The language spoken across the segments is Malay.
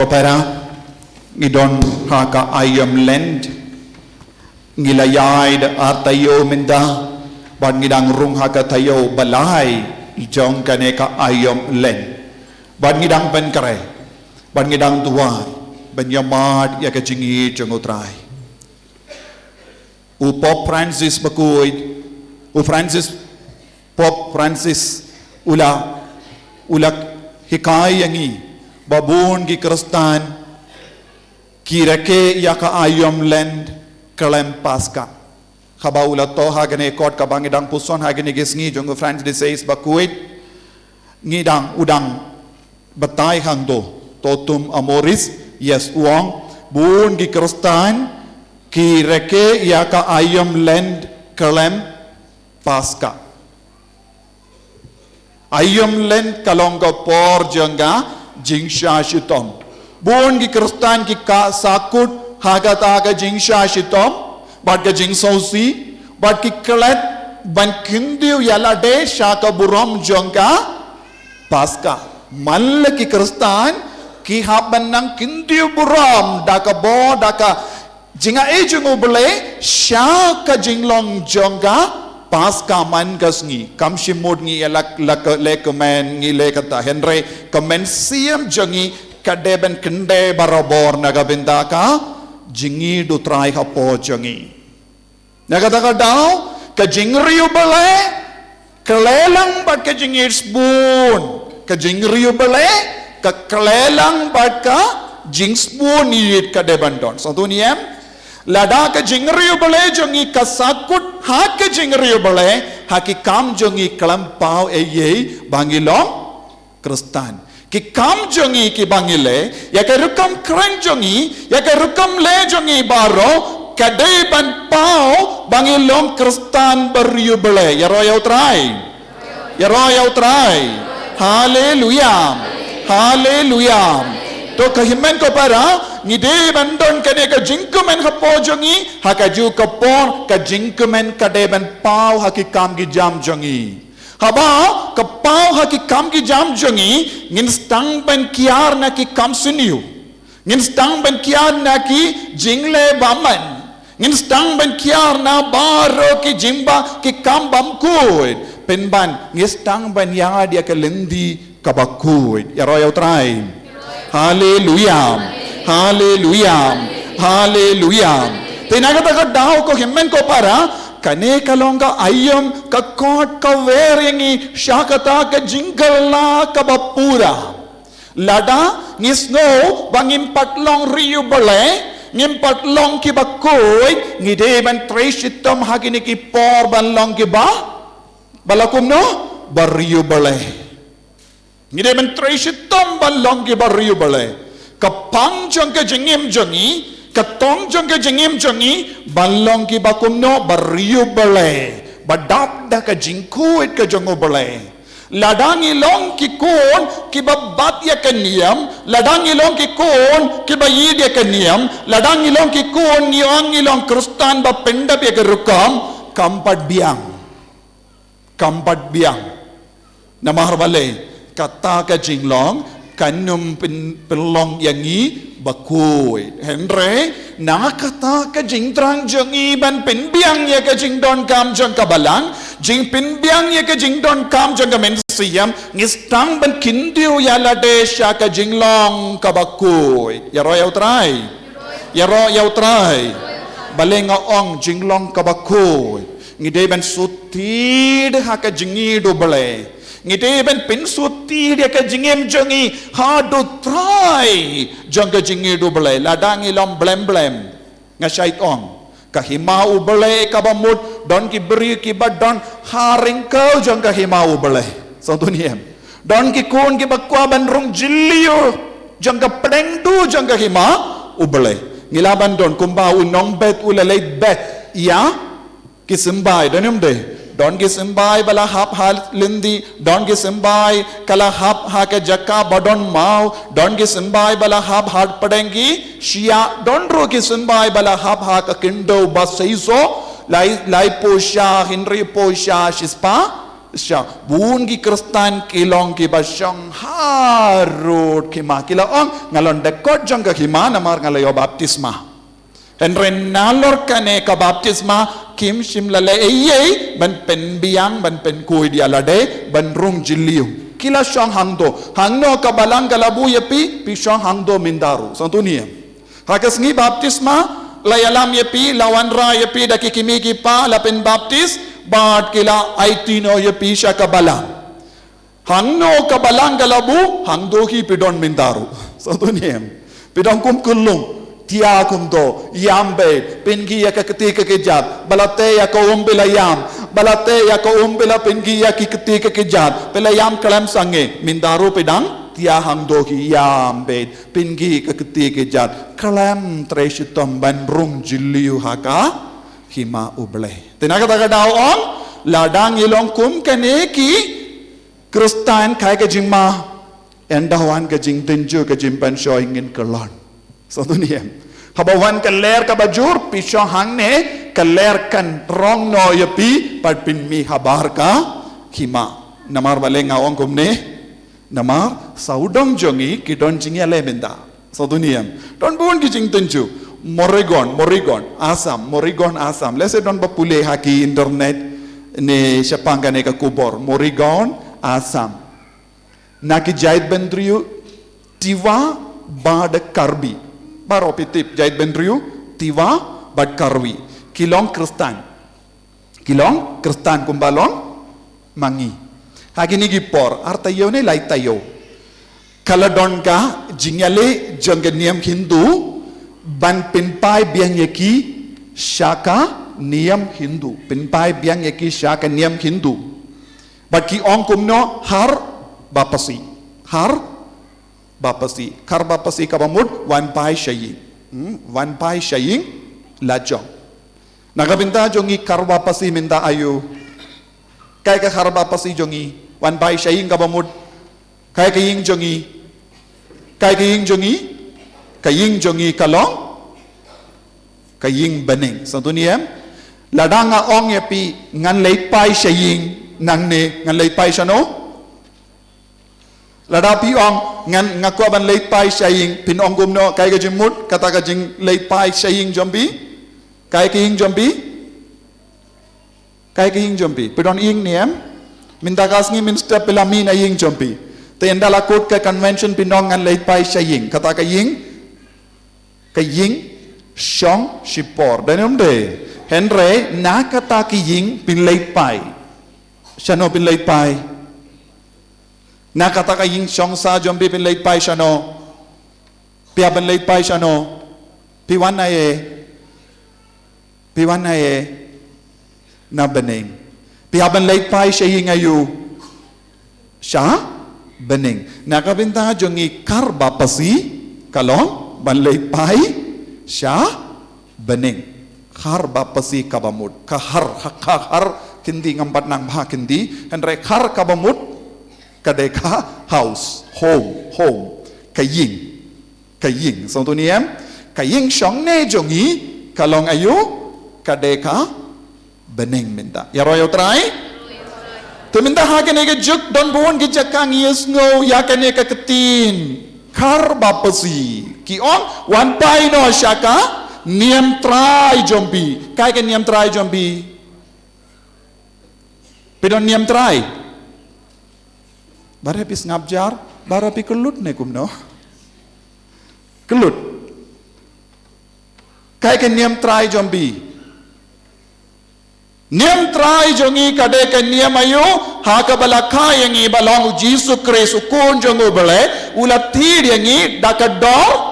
Opera ngidon haka ayam land ngilayaid atayo minda ban ngidang rung haka tayo balai jong kaneka ayam land ban ngidang ben kare ban ngidang tuai ben yamad ya kajingi jongotrai u Pop Francis bakuid u Pop Francis ulak hikayangi babun ki Kristan kirake ya ka ayam land kalem paska khabaula to hagane kot ka bangidang puson hagane gisngi jongo Francis says bakuid ngidang udang batai hangdo totum amoris yes uang bun ki Kristan kirake ya ka ayam land kalem paska ayam land kalonga por janga jingsha shitom bun ki Kristan ki ka sakut hagata ka jingsha shitom bat ka jingsosi bat ki klet ban kindiu yala de shaka burom janga paska mal ki Kristan ki haban nang kindiu burom daka bo daka jinga ejungu bele shaka jinglong janga paska man gasngi kam shimod ngi lak lekamen ngi lekata henry kamen siam jangi kadeben kende barabor nagabinda ka jingi du trai ha po jangi nagata ka daw ka jingriu bale kalelang bat ka jingi spoon ka jingriu bale ka kalelang bat ka jing spoon yit kadeben don so tuniem lada ka jingriu bale jongi kasakut ha ka jingriu bale haki kam jongi kalam pau eye bangilong Kristan ki kam jongi ki bangile ya ka rukam kren jongi ya ka rukam le jongi baro kadai ban pau bangilong Kristan beriu bale ya royau try hallelujah hallelujah to kahimen ko para ngide bandon kane ka jinkumen hapo jongi hakaju kapon ka jinkumen kadeban pau hakikam gi jam jongi haba ka pau hakikam gi jam jongi ngin stang ban kiar na ki kam siniu ngin stang ban kiar na ki jingle baman ngin stang ban kiar na baro ki jimba ki kam bam kuid penban ngin stang ban ya dia ka lendi kabakuid ya royau try hallelujah hallelujah hallelujah tinagata ka daw ko himmen ko para kane kalonga ayam ka kot ka werengi shakata ka jingala ka bapura lada ngisno bangim patlong riu bale ngim patlong ki bakoy ngide ban treshitom hagini ki por ban long ki ba balakum no bariu bale ngide ban treshitom ban long ki bariu bale kapang jong ke jengim jongi katong jong ke jengim jongi balong ki bakumno bariu bale badap da ka jingkuit ka jongo bale ladangi long ki kon ki babat ya kaniam ladangi long ki kon ki bayid ya kaniam ladangi long ki kon ngiangi long Kristan ba pendap ya kerukam kampat biang namahar bale kata ka jinglong kanum pelong yangi bakui henre nakata ka jingtrang jongi ban pinbiang ya ka jingdon kam jong kabalang jing pinbiang ya ka jingdon kam jong kamen siam ngistang ban kindiu ya lade sha ka jinglong ka bakui ya royau try balenga ong jinglong ka bakui ngide ban sutid ha ka jingi do bale ngite ben pinsuti dia ka jingem jongi ha do try jong ka jingi do bale ladangi lom blem nga syait ong ka himau bale ka bamut don ki beri ki badon haring kau jong ka himau bale so tuniem don ki kun ki bakwa ban rung jilio jong ka pedeng du jong ka hima ubale ngilaban don kumba unong bet ulalay bet ya ki simbai donem de don ki simbai bala hap hal lindi don ki simbai kala hap ha ke jakka badon mau don ki simbai bala hap hat padengi shia don ro ki simbai bala hap ha ka kindo basaiso lai posha hinri posha shispa Syang bun ki Kristan kilong ki basyang harut kima kila ong ngalon dekot jang ka kima namar ngalayo baptisma Henry nalor kane ka baptisma kim shimlale eye ban pen biang ban pen kuy dia lade ban rung jiliu kila syang hangdo ka balang kalabu yepi pi syang hangdo mindaru santunia hakas ngi baptisma layalam yepi lawan ra yepi daki kimi ki pa lapen baptis Bat kila aitino ye pisha kabalang. Hangno kabalang galabu, hangdo ki pidon mindaru. Satu niem. Pidon kum kulung. Tia kumdo. Yambe. Pingi ya ketika kejat. Balate ya ko umbila yam. Balate ya ko umbila pingi ya ki ketika kejat. Pela yam kalam sange. Mindaru pidang. Tia hangdo ki yambe. Pingi ke ketika kejat. Kalam treshitom ban rung jiliu haka. Hima uble. Tinakata daon ladang ilong kum kaneki Kristan kai ke jingma endawan ke jing tenju ke jimpan showingin kelon. Satu niem. Habawan ke ler ke bajur pisau hangne ke ler kan rong no yepi pad pin mi habar ka hima. Namar bale ngawang kumne namar saudong jongi kidon jingi ale menda. Satu niem. Don buon ki jing tenju. Moregon, Assam. Let's say don't bapule haki internet ne siapang kane ka kubor. Moregon, Assam. Naki jait bendriu tiwa bad karbi. Baro pitip jait bendriu tiwa bad karbi. Kilong Kristan kumbalong mangi. Haki ni gipor artayo ne laitayo. Kaladon ka jingyale jangeniam Hindu ban pinpai biang yeki syaka niam Hindu pinpai biang yeki syaka niam Hindu baki ong kumno har bapasi kar bapasi kabamud wan pai shaying lajong nagabinta jongi kar bapasi minta ayu kai ka kar bapasi jongi wan pai shaying kabamud kai ka ying jongi kaying jongi kalong kaying bening satu niem ladanga ong yepi ngan leipai shaying nangne ngan leipai shano ladapi ong ngan ngakwa ban leipai shaying pin ong gumno kai ka jimut kata ka jing leipai shaying jombi kai kaying jombi pidon ing niem minta kasngi minsta pelamin aying jombi te endala kot ka convention pinong ngan leipai shaying kata kaying Shong Shipor. Dan Henry nakata kiying pinlaypay. Shano pinlaypay. Nakata kiying shong sa jombi pinlaypay shano. Pia pinlaypay shano. Piwan na na bening. Pia pinlaypay siya hingayu. Siya bening. Nakabinta jongi karba pasi kalong. Banlaypay siya bening har bapasi kabamud kahar kindi ngambat nang bah kindi henry har kabamud kadeka house home kaying satu niem kaying syong ne jongi kalong ayu kadeka bening minta ya royo try tu minta haken ege juk don buon ki jakang yes ngo yakane ka ketin kar bapasi kion wan pai no syaka niam try jombi kai ke niam try jombi pidon niam try bare pis ngabjar bara pi kelut ne kumno kelut kai ke niam try jombi niam try jongi kade ke niam ayu ha ka bala kha yangi balong jisu kristu kun jongo bale ulatir yangi dakador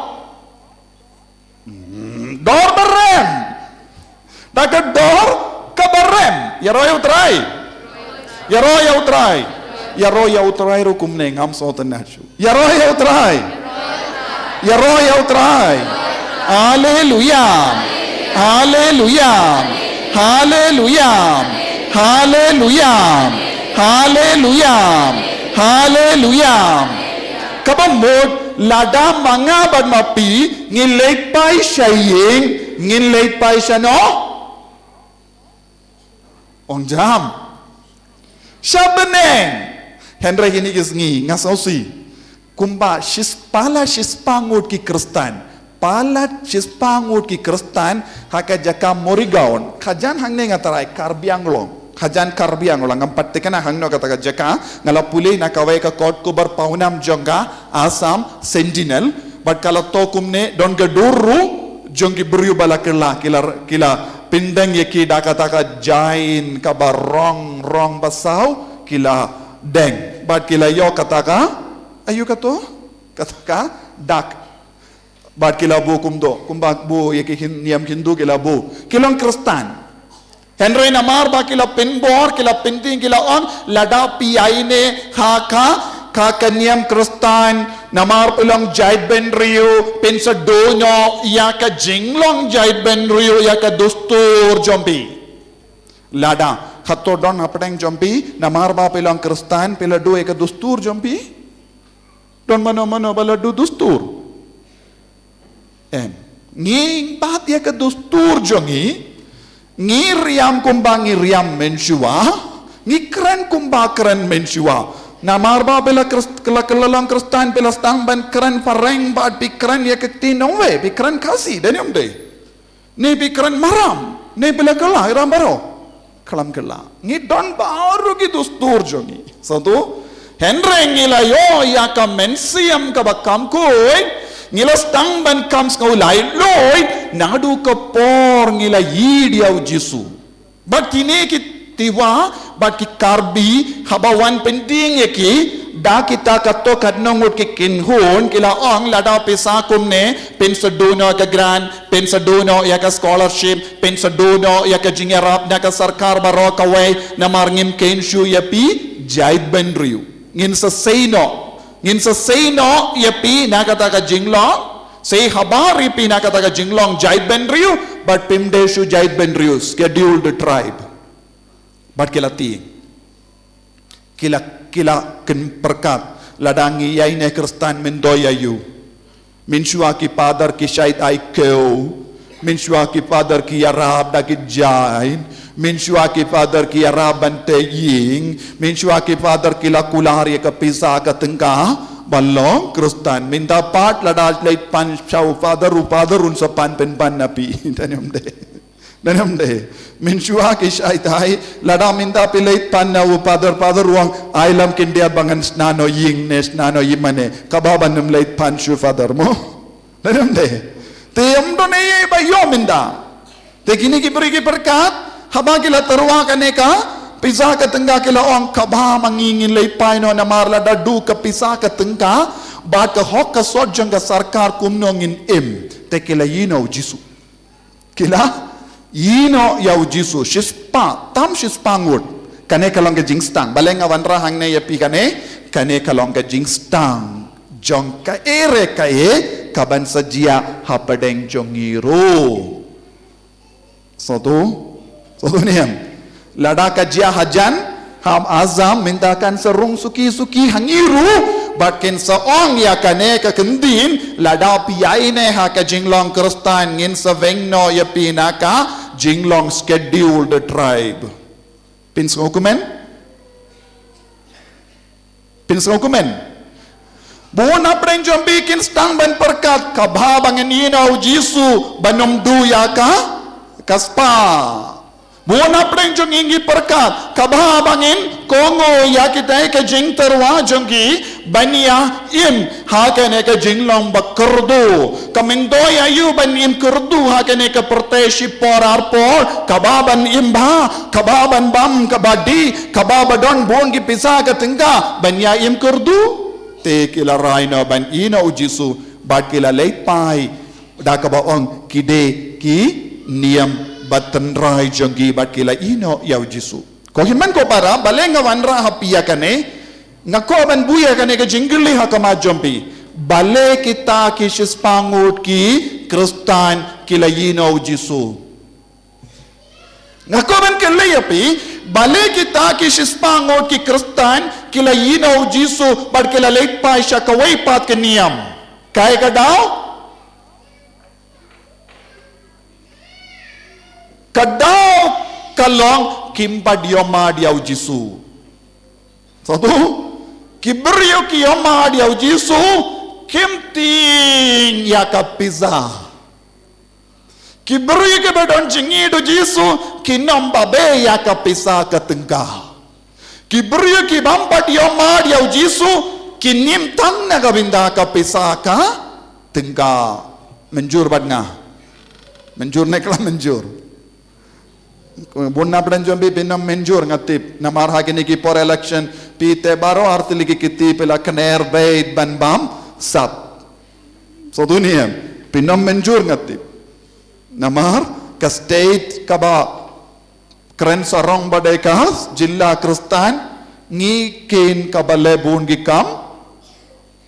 dor berem dakador kabarem ya royo utrai rukum ne ngam so tenachu ya royo utrai haleluya kabamod lada manga badmapi ngilay shano ongjam Shabneng. Henry ini kisngi ngasausi. Kumba pala shispangut ki Kristan. Pala shispangut ki Kristan haka jaka morigaon. Kajan hangne ngatarai karbianglong. Kajan karbianglong ngampat tekana hangno kata jaka ngalapuli nakawai ka kot kubar paunam jongga Assam Sentinel. But kalau tokumne don geduru jongi beriu bala kila pindang yeki dakataka jain kabar rong basau kila deng bat kila yo kataka ayu kataka dak bat kila bu kumbak bu yeki niam Hindu kila bu kilong Kristan Henry namar ba kila pinbor kila pinting kila on lada piaine Kaka niam Kristan namar pulang jahit ben rio pensa donyo yaka jinglong jahit ben rio yaka dustur jompi lada khato don apdeng jompi namar ba pulang Kristan pela do yaka dustur jompi don mano bala do dustur nging bat yaka dustur jongi ngiriam kumbang ngiriam mensua ngikren kumba kren mensua namar ba bela kelalang Kristan bela stang ban keren fareng ba pikran ya ketinowe pikran kasih dan yang deh ni pikran maram ni bela kala iram baro kalam kala ni don baru gitu stur jongi satu Henry ngila yo ya ka mensiam ka bakam koi ngila stang ban kams kau lai loi nadu ka por ngila yidia ujisu bak kini tiwa bat ki karbi habawan penting yeki da kita kato kadnongut ki kinhun kila ong lada pisakum ne pensadono ka grant pensadono ya ka scholarship pensadono ya ka jingerap na ka sarkar baro kawai na marngim kenshu yapi jait benriu ngin sa seino yapi na kata ka jinglong say habari pi na kata ka jinglong jait benriu but pimdeshu jait benriu scheduled tribe bat kila ken perkat ladangi yaine Kristan mendoya yu minshua ki padar ki syait ai keu minshua ki padar ki yarab da ki jain minshua ki padar ki yarab bante ying minshua ki padar ki la kular ye ka pisa ka tengka balong Kristan minta pat ladaj leit pan chau padar un sa pan pen pan napi danam de minshua ki syaitai lada minta pilait panna padar ruang ailam kindia bangan snano ying nes nano yimane kababan num lait pan shu father mo danam de te amdo ne ba yo minda te kini ki beri ki berkat haba kila terwa kaneka pisa ka tengga kila ong kabha mangingin lait paino na marla dadu ka pisa ka tengka ba ka hok ka sojang ka sarkar kumnongin te kila yino jisu kila yino yau jisu shispa ngut kane kalong ke jingstang balenga wanra hangne yapi kane kalong ke jingstang jong ka ere kaban sajia hapadeng jongiro soto niam lada ka jia hajan ham azam mintakan serung suki hangiru bakin saong ya kane ka kendin lada piyaine ha ka jinglong Kristan ngin sa vengno ya pinaka jinglong scheduled tribe pins dokumen buon apreng jombi kin stang ban perkat kabha bangen yinau jisu banom du ya ka kaspa buon apreng jong ingi perkat kabha bangin kongo ya kita ke jing terwa jongi bania im ha kene ke jinglong bakurdu kamindo ya yu banim kurdu ha kene ke perteshi porar por kababan imba kababan bam kabadi kababadon buon ki pisa ka tengga bania im kurdu te kila raina ban ina ujisu bat kila leit pai da kabaong kide ki niam batan rai jongi bat kila ino yau jisu ko himan ko para balenga wanra hapia kane ngako ban buya kane ke jinggli ha kama jompi bale kita ki shispangut ki Kristan kila ino jisu ngako ban kele yapi bale kita ki shispangut ki Kristan kila ino jisu bat kila leit pai shakawai pat ke niam kai ka daw kadau kalong kimpa dioma diau jisu Satu, kibrio ki yoma dia ujisu kimting ya kapiza. Kibrio ke bedon jingi do jisu kinom babe ya kapisa katengka. Kibrio ki bampat yoma dia ujisu kinim tang na kabinda kapisa ka tengka. Menjur badna. Menjur neklah menjur. Bunna pran jombi pinam menjur ngatip namar hagini ki por election pite baro artili ki kiti pela kner bait ban bam sap. So dunia pinam menjur ngatip namar ka state ka ba kren sarong badai ka jilla kristan ngi kin ka bale bun gi kam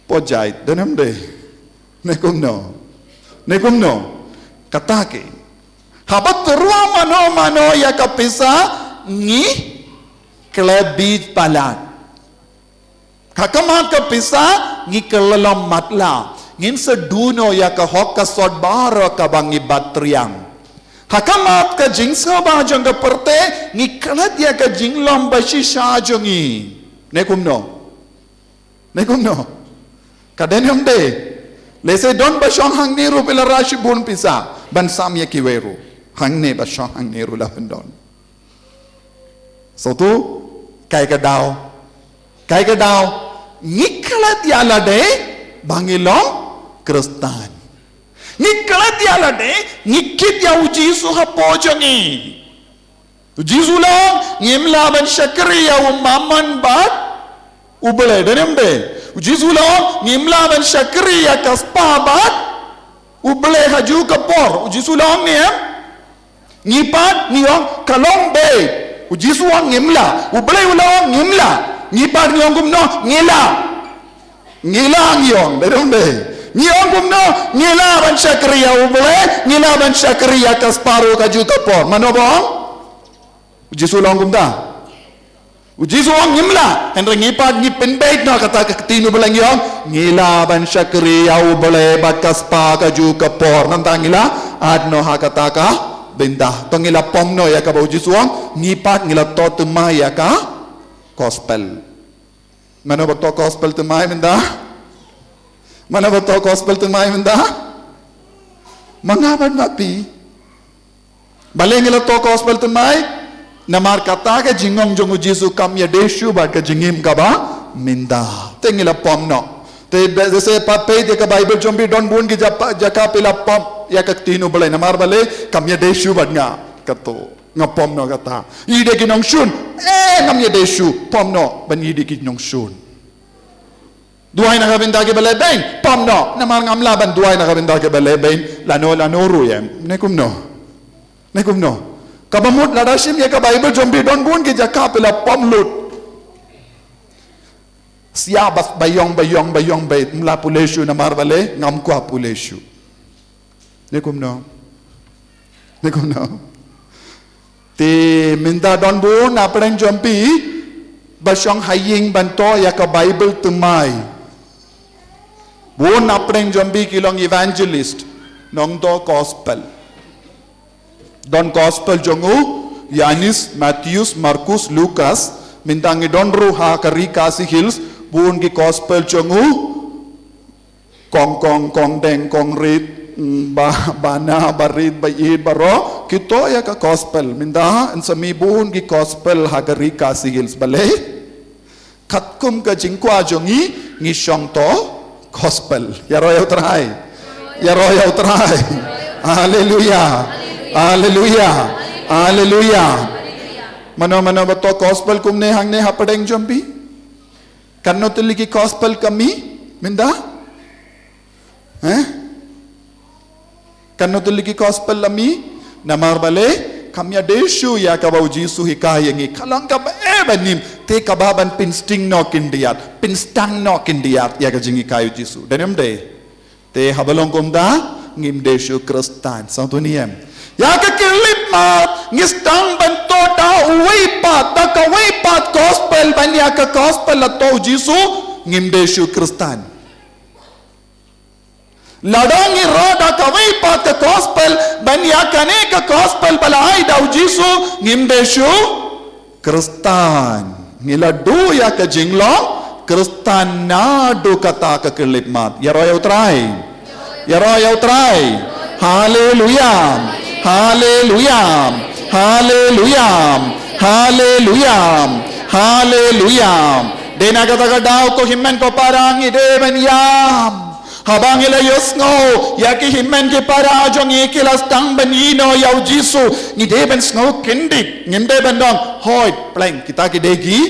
pojai denem de nekum no katake habat ruwa mano ya kapisa ngi klebit palat kakamat kapisa ngi kelalam matla ngin seduno ya ka hokka sod baro ka bangi batriang hakamat ka jingsa ba jang ka perte ngi klat ya ka jinglom bashi sha jongi nekum no kadenyam de lese don bashong hang niru pila rashi bun pisa ban sam ya kiweru hang ne bashong hang niru la pendon so tu kai ka dau ngiklat ya la de bangilong kristan ngiklat ya la de ngikit ya uji su hapojongi uji su long ngimla ban syakri ya umman bat ubele denem de uji su long ngimla ban syakri ya kaspa bat ubele haju kapor uji su long ni ngipat niong kalong be uji su long ngimla ubele ulong ngimla ngipat niong gumno ngila ngiong denem de niong gumno ngila ban syakri ya ubele ngila ban syakri ya kasparu kaju kapor manobong uji su long gumda uji suang ngimla endre ngipat ngipin bait na kata ketinu belang yong ngila ban syakri au bole bakas pa kaju kapor nantang ngila adno ha kata ka benda to ngila pomno ya ka uji suang ngipat ngila to temai ya ka gospel mana beto gospel temai benda mangaban mapi bale ngila to gospel temai namar kata ke jingong jong ujisu kam ya deshu ba ke jingim ka ba minda tengila pomno te jese pape de ka bible jombi don bun ki jaka pila pom ya ka tinu bale namar bale kam ya deshu ba nga kato ngapom no kata ide ki nong shun ngam ya deshu pomno ban ide ki nong shun duai na ka binda ke bale ben pomno namar ngamla ban duai na ka binda ke bale ben lano ru yem nekum no kabamut ladashim ya ka bible jombi don bun ki jaka pila pomlut siabas bayong bait mla puleshu na marvale ngam kwa puleshu nekum no te minda don bun apren jombi basong haying banto ya ka bible tumai bun apren jombi kilong evangelist nong do gospel don gospel jongu Yanis, Matthews, Markus, Lukas mintangi don ruha kari kasi hills buun ki gospel jongu kong deng kong rit bana barit bayid baro kito ya ka gospel minda sami buun ki gospel hagari kasi hills bale katkum ka jingkwa jongi ngishong to gospel yaro try Hallelujah. Mano bato gospel kumne hangne hapadeng jombi. Kanno tuliki gospel kami minda? Kanno tuliki gospel lami namar bale kamya deshu ya kabau jisu hikayengi kalang ka banim te kababan pinstang no kindiat ya kajingi kayu jisu. Denem de te habalong kumda ngim deshu kristan santuniem ya ka kilip mat ngistang banto da uwipat gospel banya ka gospel ato jisu ngim deshu kristan ladangi roda ka uwipat ka gospel banya kane ka gospel balai da jisu ngim deshu kristan ngiladu ya ke jinglong Kristan nadu kata ke kelipmat. Ya roya utrai. Ya roya utrai. Haleluya. Haleluya. Haleluya. Haleluya. Haleluya. Dena kata daw ko himmen ko parang ideban yam. Habang ilayos ngo, yaki himmen ki para jong ikilas tang benino yaw Jisu, ni deben ngo kindik, ngimdeben dong, hoy, pleng, kita kidegi,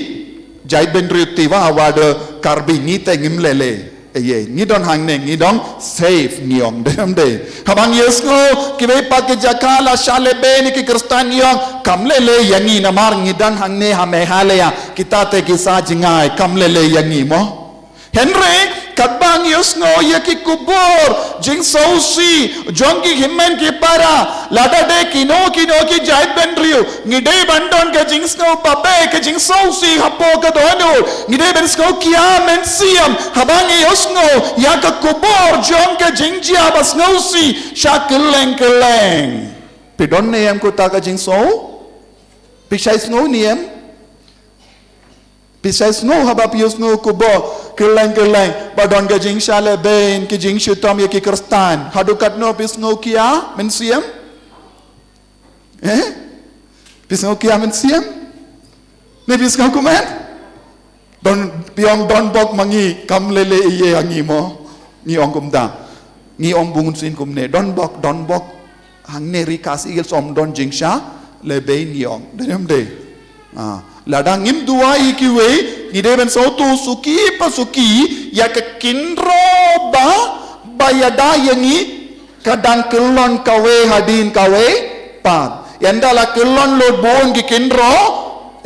jait ben rutiwa awada karbi nite ngimlele. Ye, ni don hangne, ni don safe niong dem de. Habang yes ngo, kiwe pat ke jakala shalebe ni ki Kristan niong, kamlele yangi namar ngidan hangne hame halaya, kita te kisah jingai kamlele yangi mo. Henry kadbang yus ngo yaki kubur jing sausi jongki himmen ki para lada de kino ki jait ben riu ngide bandon ke jing ngo pape ke jing sausi hapo ke donu ngide ben ngo kia men siam habang yus ngo yak kubur jong ke jing jia bas ngo si shakeleng keleng pidon ne am ko ta ke jing so pisai ngo niem pisai ngo haba pius ngo kubur keleng badon ke jing shale ben ke jing shutam ye ki Kristan hadukat no pis ngo kia men siam pis ngo kia men siam ne pis ngo kumen don piong don bok mangi kam lele iye angi mo ni ong kumda ni ong bungun sin kumne don bok hang ne rikas igel som don jing sha le ben yong denem de ladang im dua ikiwe ni deben sautu suki pasuki ya ke kinro ba yada yangi kadang kelon kawe hadin kawe pan yanda la kelon lo bon ki kinro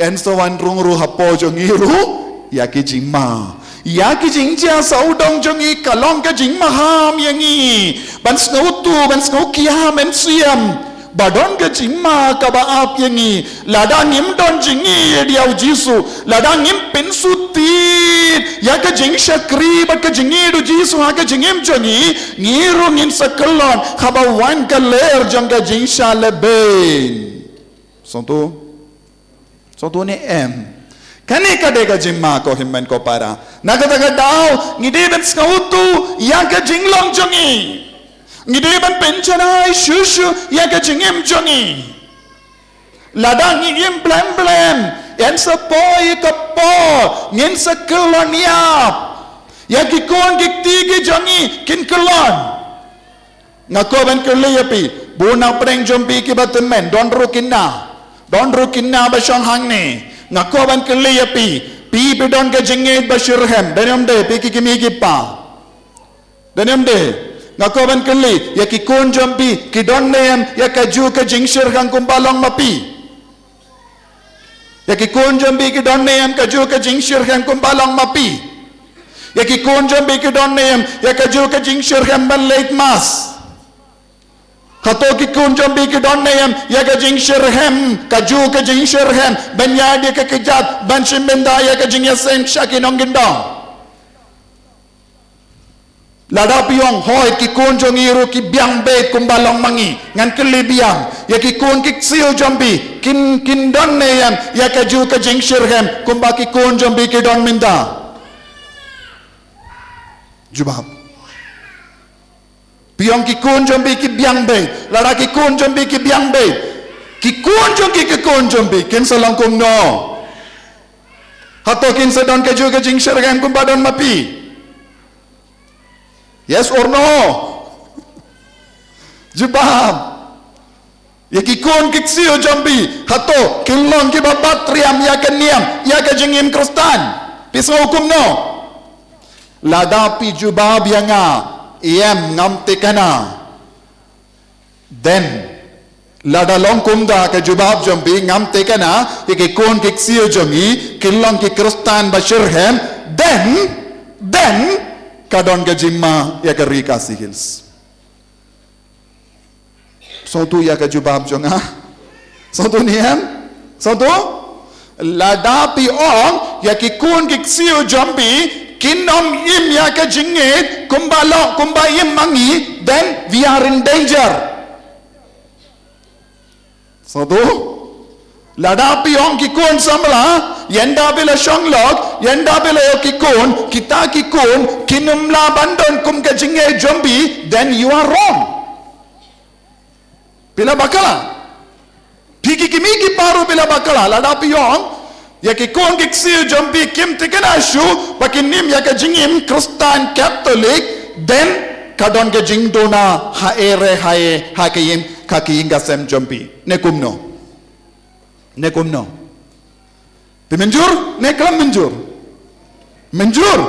en so wan rung ru hapo jongiru ya ki jingma ya ki jingja saudong jongi kalong ke jingma ham yangi ban snautu ban snaukia men siam badon ke jingma ka baap yangi ladang im don jingi diau Jisu ladang im pensuti ya ke jing syakri bat ke jingi du Jisu ha ke jingim jongi ngirung in sakelon khaba wan ke ler jong ke jing shaleben sonto ne em kani kade ke jingma ko himmen ko para nagata ga dau ngide ben skautu ya ke jinglong jongi ngide ban penchanai shushu ya ke jingim jongi ladang ngim blem en sa poi ka po ngin sa kelon yap ya ki kon ki tigi jongi kin kelon ngako ban kele yapi buna preng jompi ki batemen don rukinna ba shong hangne ngako ban kele yapi pi bidon ke jingit ba shirhem denem de pi ki kimi ki pa denem de ngakoban keli ya ki kon jompi ki don nem ya ka ju ka jingshir kang kumbalong mapi ya ki kon jompi ki don nem ka ju ka jingshir kang kumbalong mapi ya ki kon jompi ki don nem ya ka ju ka jingshir kang ban late mas kato ki kon jompi ki don nem ya ka jingshir hem ka ju ka jingshir hem ban ya dia ka kejat ban shimbenda ya ka jingya sen shakin ongindong lada piong hoy ki kon jong iru ki biang be kumbalong mangi ngan keli biang ya ki kon ki xiu jombi kin don ne yam ya ka ju ka jing shirhem kumba ki kon jombi ki don minda jubab piong ki kon jombi ki biang be lada ki kon jombi ki biang be ki kon jombi kin salang kum no hato kin sedon ka ju ka jing shirhem kumba don mapi. Yes or no? Jubab. Ya ki kon ki xiu jombi hato kilon ki babat triam ya ke niam ya ke jingim Kristan. Pis hukum no. Lada pi jubab yanga iem ngam tekana. Then lada long kumda ke jubab jombi ngam tekana ya ki kon ki xiu jombi kilon ki Kristan bashirhem then kadon ke jimma ya ke rika sihils sotu ya ke jubab jonga sotu niam sotu lada pi ong ya ki kun ki xiu jombi kinom im ya ke jingit kumba im mangi then we are in danger sotu lada pi ong ki kun samla yenda bila shanglok, yenda bila yokikon, kita kikon, kinumla bandon kum ka jinge jombi, then you are wrong. Bila bakala. Piki kimiki paru bila bakala, lada piyong, yakikon kiksiu jombi kim tikanashu, pakinim yakajingim Kristen Catholic, then kadon ke jingdona haere hae hakayim kakiying gasem jompi nekumno pimenjur neklam menjur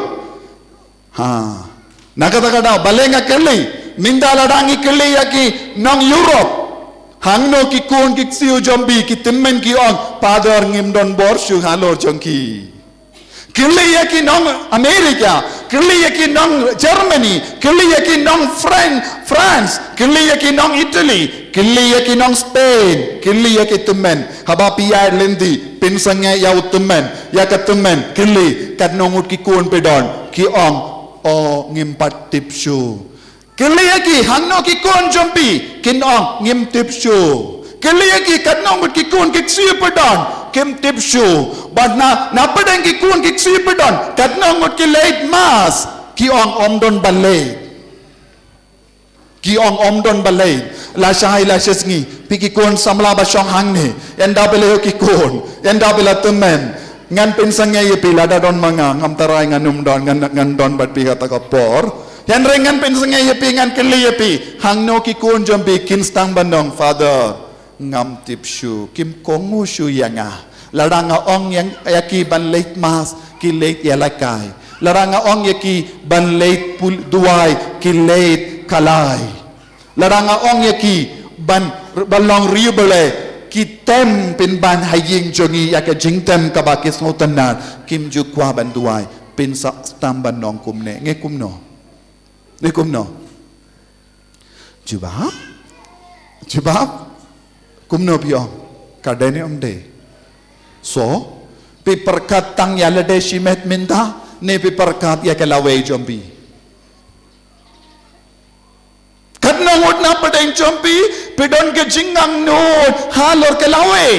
ha nakata kada balenga kelli mindala dangi kelli yaki nong Europe hangno ki kun ki siu jombi ki timmen ki on pador ngimdon bor shu halor jongki kelli yaki nong America, kelli yaki nong Germany, kelli yaki nong France, kelli yaki nong Italy, kelli yaki nong Spain, kelli yaki temen, haba piyar lendi, pinsangnya yau temen, yaka temen, kelli kat nongut ki kun pedon, ki ong o ngimpat tipsu. Kelli yaki hangno ki kun jompi, kin ong ngim tipsu. Kelli yaki kat nongut ki kun ki siu pedon, kim tipsu. But na padang ki kun ki siu pedon, kat nongut ki late mas, ki ong omdon balay. Ki ong omdon balay. La syahai la syesngi, piki kun samla basyong hangne, yanda bela ki kun, yanda bela temen. Ngan pinsangnya yepi lada don manga, ngam tarai nganum don, ngan don bat piha takapor. Yan rengan pinsangnya yepi ngan keli yepi, hangno ki kun jombi kin stang bandong, Father, ngam tipsu, kim kongu shu yanga. Laranga ong yang yaki ban late mas ki late yalakai. Laranga ong yaki ban late pul duai ki late kalai. Laranga ong yaki ban balong riubele ki tem pin ban haying jongi yaka jingtem kabakis ngotanan kim jukwa ban duai pin sa stam ban nong kumne nge kumno. Jubab kumno piong kadene omde. So, pi perkat tang ya lede shimet minta, ne pi perkat ya kelawe jombi. Kat nongut na padeng jombi, pidon ke jingang nun, halor kelawe.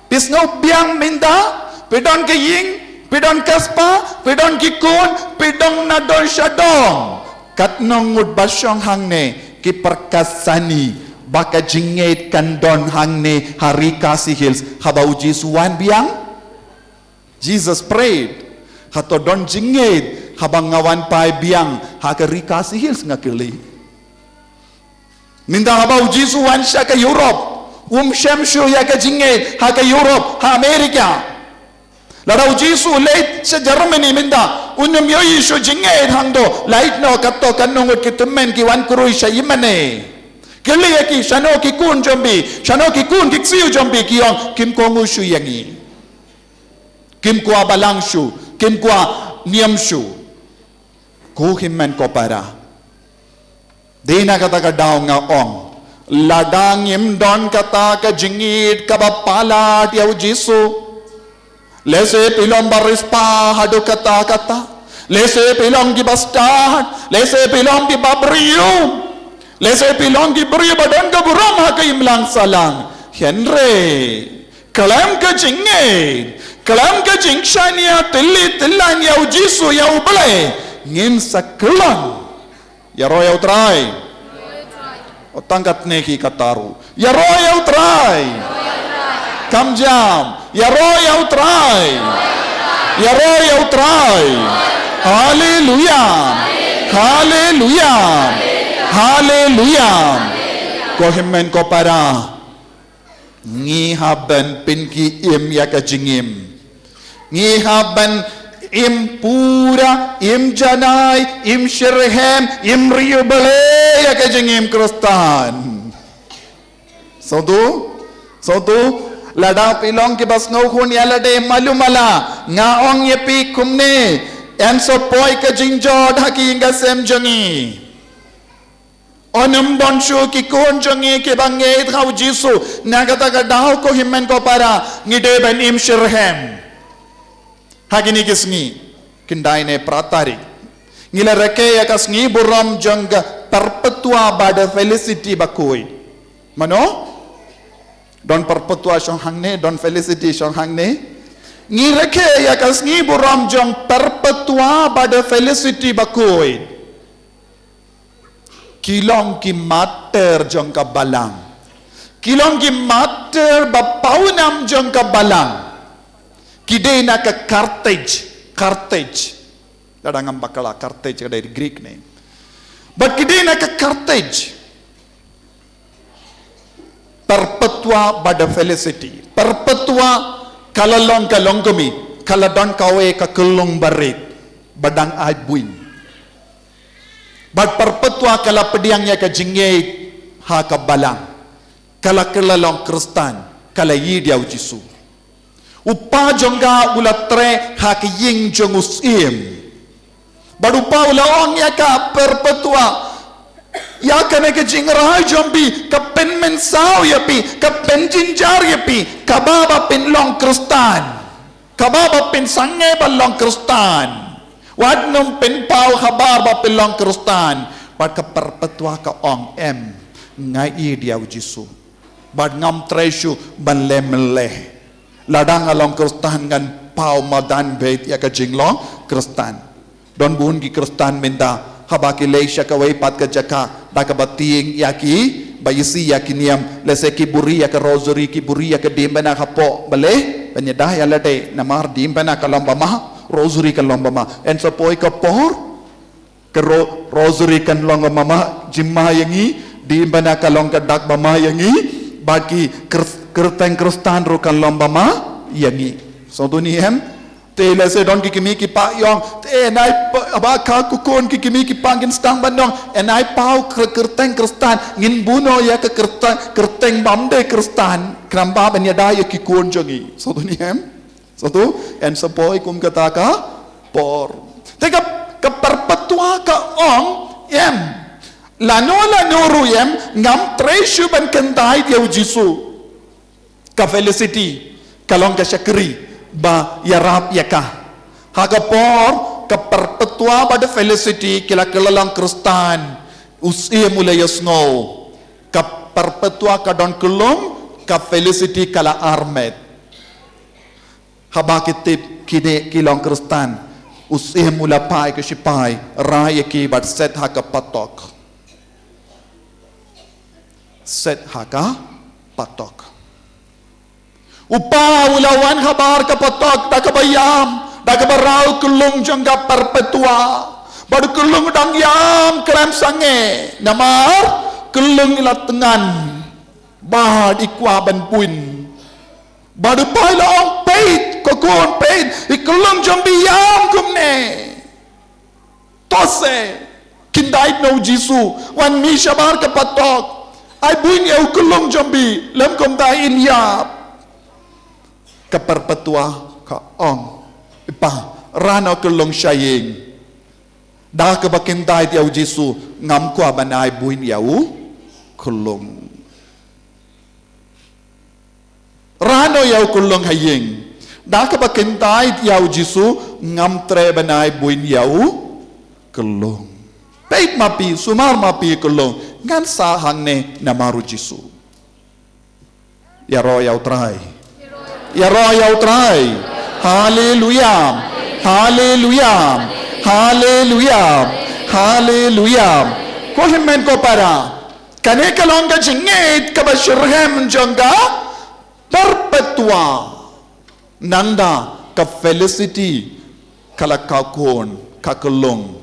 Pis ngau biang minta, pidon ke ying, pidon kaspa, pidon kikun, pidon nadon syadong. Kat nongut basyong hangne, ki perkasani. Baka jingit kandon hangne hari kasih hills habau jisuan biang Jesus prayed hato don jingit habang ngawan pai biang hakari kasih hills ngakili minta habau jisuan sya ke Europe syamshu ya ke jingit ha ke Europe ha Amerika larau jisu late sa Germany minta unum yoyi shu jingit hangdo lait no kato kanungut kitemen kiwan kurui sya imane keli yaki shano ki kun jombi shano ki kun ki ksiu jombi kiong kim kongu shu yangi kim kwa balang shu kim kwa niam shu ko himmen ko para dina kata ka daw nga ong ladang im don kata ka jingit ka bapalat yaw jisu lese pilom barispa hadu kata lese pilom ki bastad lese pilom ki babrium lese pilong ki beri badan ka buram ha kay imlang salang henre kalam ka jingshania tilan ya ujisu ya ubale ngin saklang yaro ya utray otangkat neki kataru yaro ya utray kamjam yaro ya utray haleluya ko himmen ko para ngihaban pinki im yaka jingim ngihaban im pura im janai im shirhem im riubale yaka jingim Kristan so tu lada pilong ki bas ngau khun yalade malumala ngaong yepi kumne en so poi ka jingjod haki ngasem jangi onum bonshu ki kun jongi ki bange thau jisu nagata ka daw ko himmen ko para ngide ben im shirhem hagini kisngi kindai ne pratari ngila reke yakasngi buram janga perpetua bada felicity bakoi mano don perpetua shong hangne don felicity shong hangne Ngireke ya kasngi buram jong perpetua pada felicity bakoi. Kilong ki mater jong ka balang. Kilong ki mater bapaunam jong ka balang. Kide na ka Carthage. Dadangam bakala Carthage dari Greek name. But kide na ka Carthage. Perpetua pada felicity. Perpetua kalalong kalonggomi, kaladon kawe kakulong barit, badang abuin. Bad perpetua kala pediangnya ka jingay ha ka balang, kala kalalong Kristan, kala yidiaw Jisu. Upa jongga ulatre ha ka ying jong usim. Bad upa ulaong ya ka perpetua, ya ka na ka jingray jombi, ka penmensaw yapi, ka penjinjar yapi, kababa pinlong Kristan, kababa pinsangge balong Kristan, wadnong pinpaw kabar ba pinlong Kristan, bad ka perpetua ka ong ngai diaw Jisu, bad ngam tresu banlemle, ladang along Kristan ngan pau madan bait ya ka jinglong Kristan, don buhun ki Kristan minda habaki leisha kawai pat ka jaka dakabating yaki bayisi yaki niam lese ki buri ya ka rosary ki buri ya ka dimbana hapo bale banyadah ya lade namar dimbana kalamba ma rosary kalamba ma en so poi ka por ka rosary kan longa mama jimma yangi dimbana kalong ka dak mama yangi baki kerteng kristan ro kalamba ma yangi so duniem te lese don kikimi ki pa yong te nai aba ka kukon kikimi ki pangin stang bandong enai pau kerteng kristan ngin buno ya ke kerteng bamde kristan kramba banyada ya ki kon jongi so tu ni so tu en sepoi kum kata ka por te ka perpetua ka ong lano ruyem ngam tresu ban kentai dia Jisu ka felicity kalong ka syakri ba yarap yaka hagapor ka perpetua pada felicity kila kelalang Kristan usia mulai yasno ka perpetua ka don kelong ka felicity kala armet habakitip kide kilong Kristan usia mula pai ke sipai raya ki bat set haka patok Upa ulawan kabar kapatok dakabayam dakabarau kulung jangga perpetua baru kulung dang yam krem sange namar kulung ilat tengan bahad ikwa ban puin baru pailong peit kokon peit ikulung jambi yam kumne tose kindait no Jisu wan mi shabar kapatok ai buin ya kulung jambi lem kom ta ilyap ka perpetua ka ong ipa rano kelong syaying dah ke bakintai tiau Jisu ngam kwa banai buin yau kelong rano yau kelong haying dah ke bakintai tiau Jisu ngam tre banai buin yau kelong peit mapi sumar mapi kelong ngan sahang ne namaru Jisu ya ro yau trai ya roh ya utrai haleluya haleluya haleluya haleluya ko himmen ko para kane kalonga jingit ka bashirhem jonga perpetua nanda ka felicity kala kakon kakulong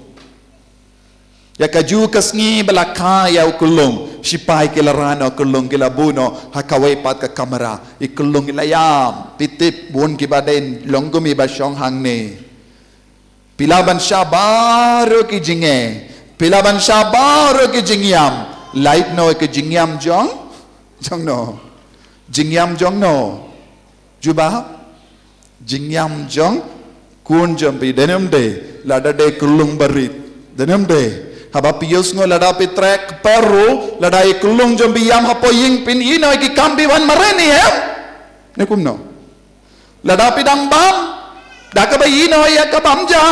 ya kaju kasngi balaka ya kulong sipai kelarano kulong kilabuno hakawai pat ka kamera ikulong ilayam pitip bun kibaden longgumi basyong hangne pilaban sya baru ki jinge pilaban sya baru ki jingyam light no ki jingyam jong no jingyam jong no juba jingyam jong kun jampi denem de lada de kulong barit denem de haba pius ngo lada pitrek peru lada ikulung jombi yam hapo ying pin ino ki kambi wan mareni ne kumno lada pidang bam da ka ino ya ka bamja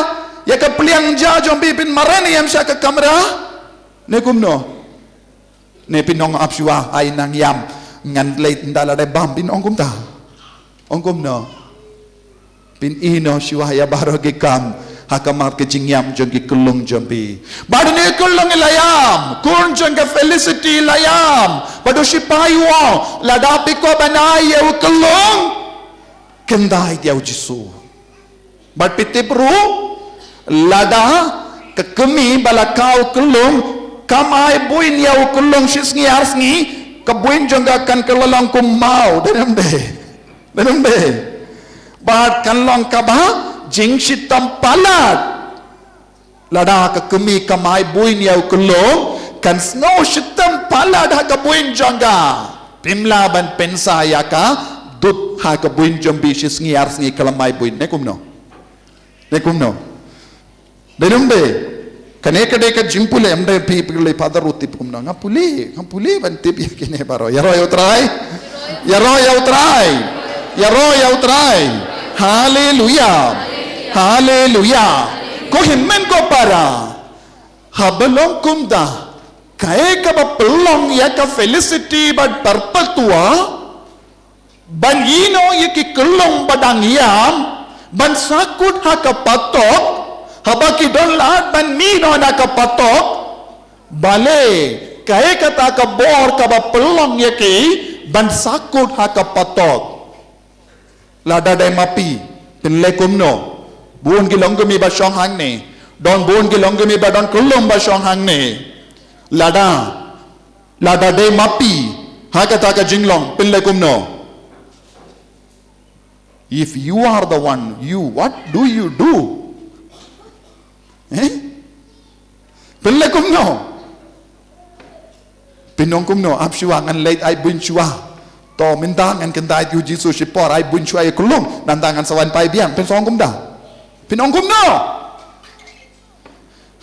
ya ka pliang ja jombi pin mareni yam sya ka kamera ne kumno ne pinong apsua ai nang yam ngan leit ndala de bam pin ong kumta ong kumno pin ino shiwaya barogikam hakamat ke jingyam jong ki kulung jombi badne kulung layam kun jong ke felicity layam badu shipayuo ladapi ko banai u kulung kendai dia jisu bad piti pru lada ke kemi balakau kulung kamai buin ya u kulung shisngi arsngi kebuin jong kan kelolong kumau denam de bad kanlong kabah jing shitam palat lada ka kemi kamai buin ya kulong kan snow shitam palat ha ka buin jonga pimla ban pensa ya ka dut ha ka buin jombi shis ngiar sngi kalamai buin ne kumno denum be kane kade ka jimpule amde pi pile padar uti kumno ngapuli ban tip ya kine baro yaro ya utrai hallelujah ko himmen ko para habalong kumda kae ka ba pelong ya ka felicity bad perpetua ban yino yiki kelong badang yam ban sakut ha ka patok habaki don lahat ban mino na ka patok bale kae ka ta ka bor ka ba pelong yiki ban sakut ha ka patok lada dai mapi pinle kumno buon gilong gumi ba shong hang ne don buon gilong gumi ba don kulong ba shong hang ne lada de mapi ha ka ta ka jinglong pinle kumno if you are the one what do you do pinle kumno pinong kumno ap shiwa ngan late ai bun shiwa to mintangan kendai tu jisu shipor ai bun shiwa ai kulong nantangan sawan pai biang pen song kumda pinongkum no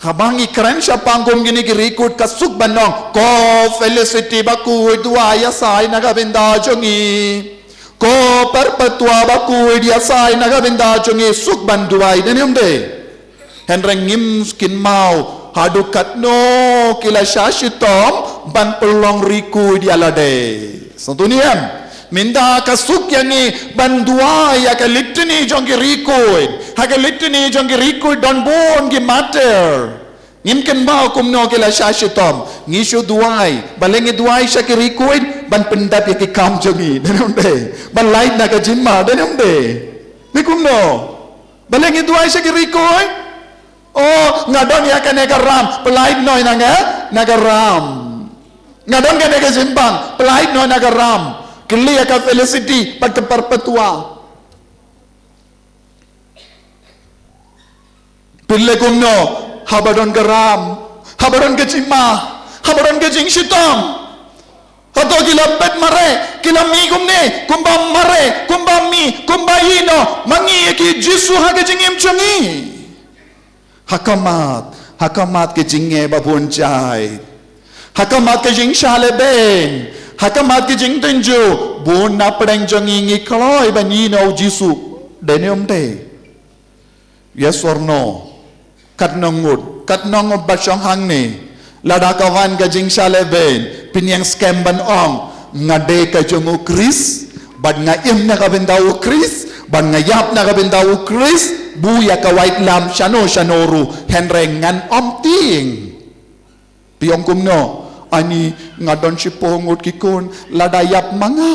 habangi keren syapangkum gini kirikut kasuk banong ko felicity baku dua ya sai naga benda jongi ko perpetua baku dia sai naga benda jongi suk banduai denium de henreng ngim skin mau hadu katno kila shashitom ban pelong riku dia lade santuniam minda kasuk yani bandua ya ka litni jongi rikuid ha ka litni jongi rikuid don bon gi matter ngimken ba kumno kila shashitom ngishu duai balengi duai sha ki rikuid ban pendap ya ki kam jongi denum de ban light na ka jimma denum de ni kumno balengi duai sha ki rikuid oh ngadon ya ka negaram pelait noi na nagaram ngadon ka nega jimbang pelait noi nagaram Kili ka felicity pada perpetua. Pille kumno habadon garam, habadon kecima, habadon kecing shitam. Atau kila bet mare, kila mi kumne, kumbam mare, kumbam mi, kumbayino, mangi ki jisu ha kecingim chungi. Hakamat kecinge babuncai. Hakamat kecing shaleben. Hakamat ki jing tenju bon na pedang jongi ngi kloi bani no jisu denium de yes or no kat nongut ba shong hang ni lada kawan ka jing shaleben pinyang scam ban ong ngade ka jongu kris ban nga im na ka bendau kris ban nga yap na ka bendau kris bu ya ka white lam shanoru henrengan om ting piong kumno ani ngadon sipongut kikun ladayap mga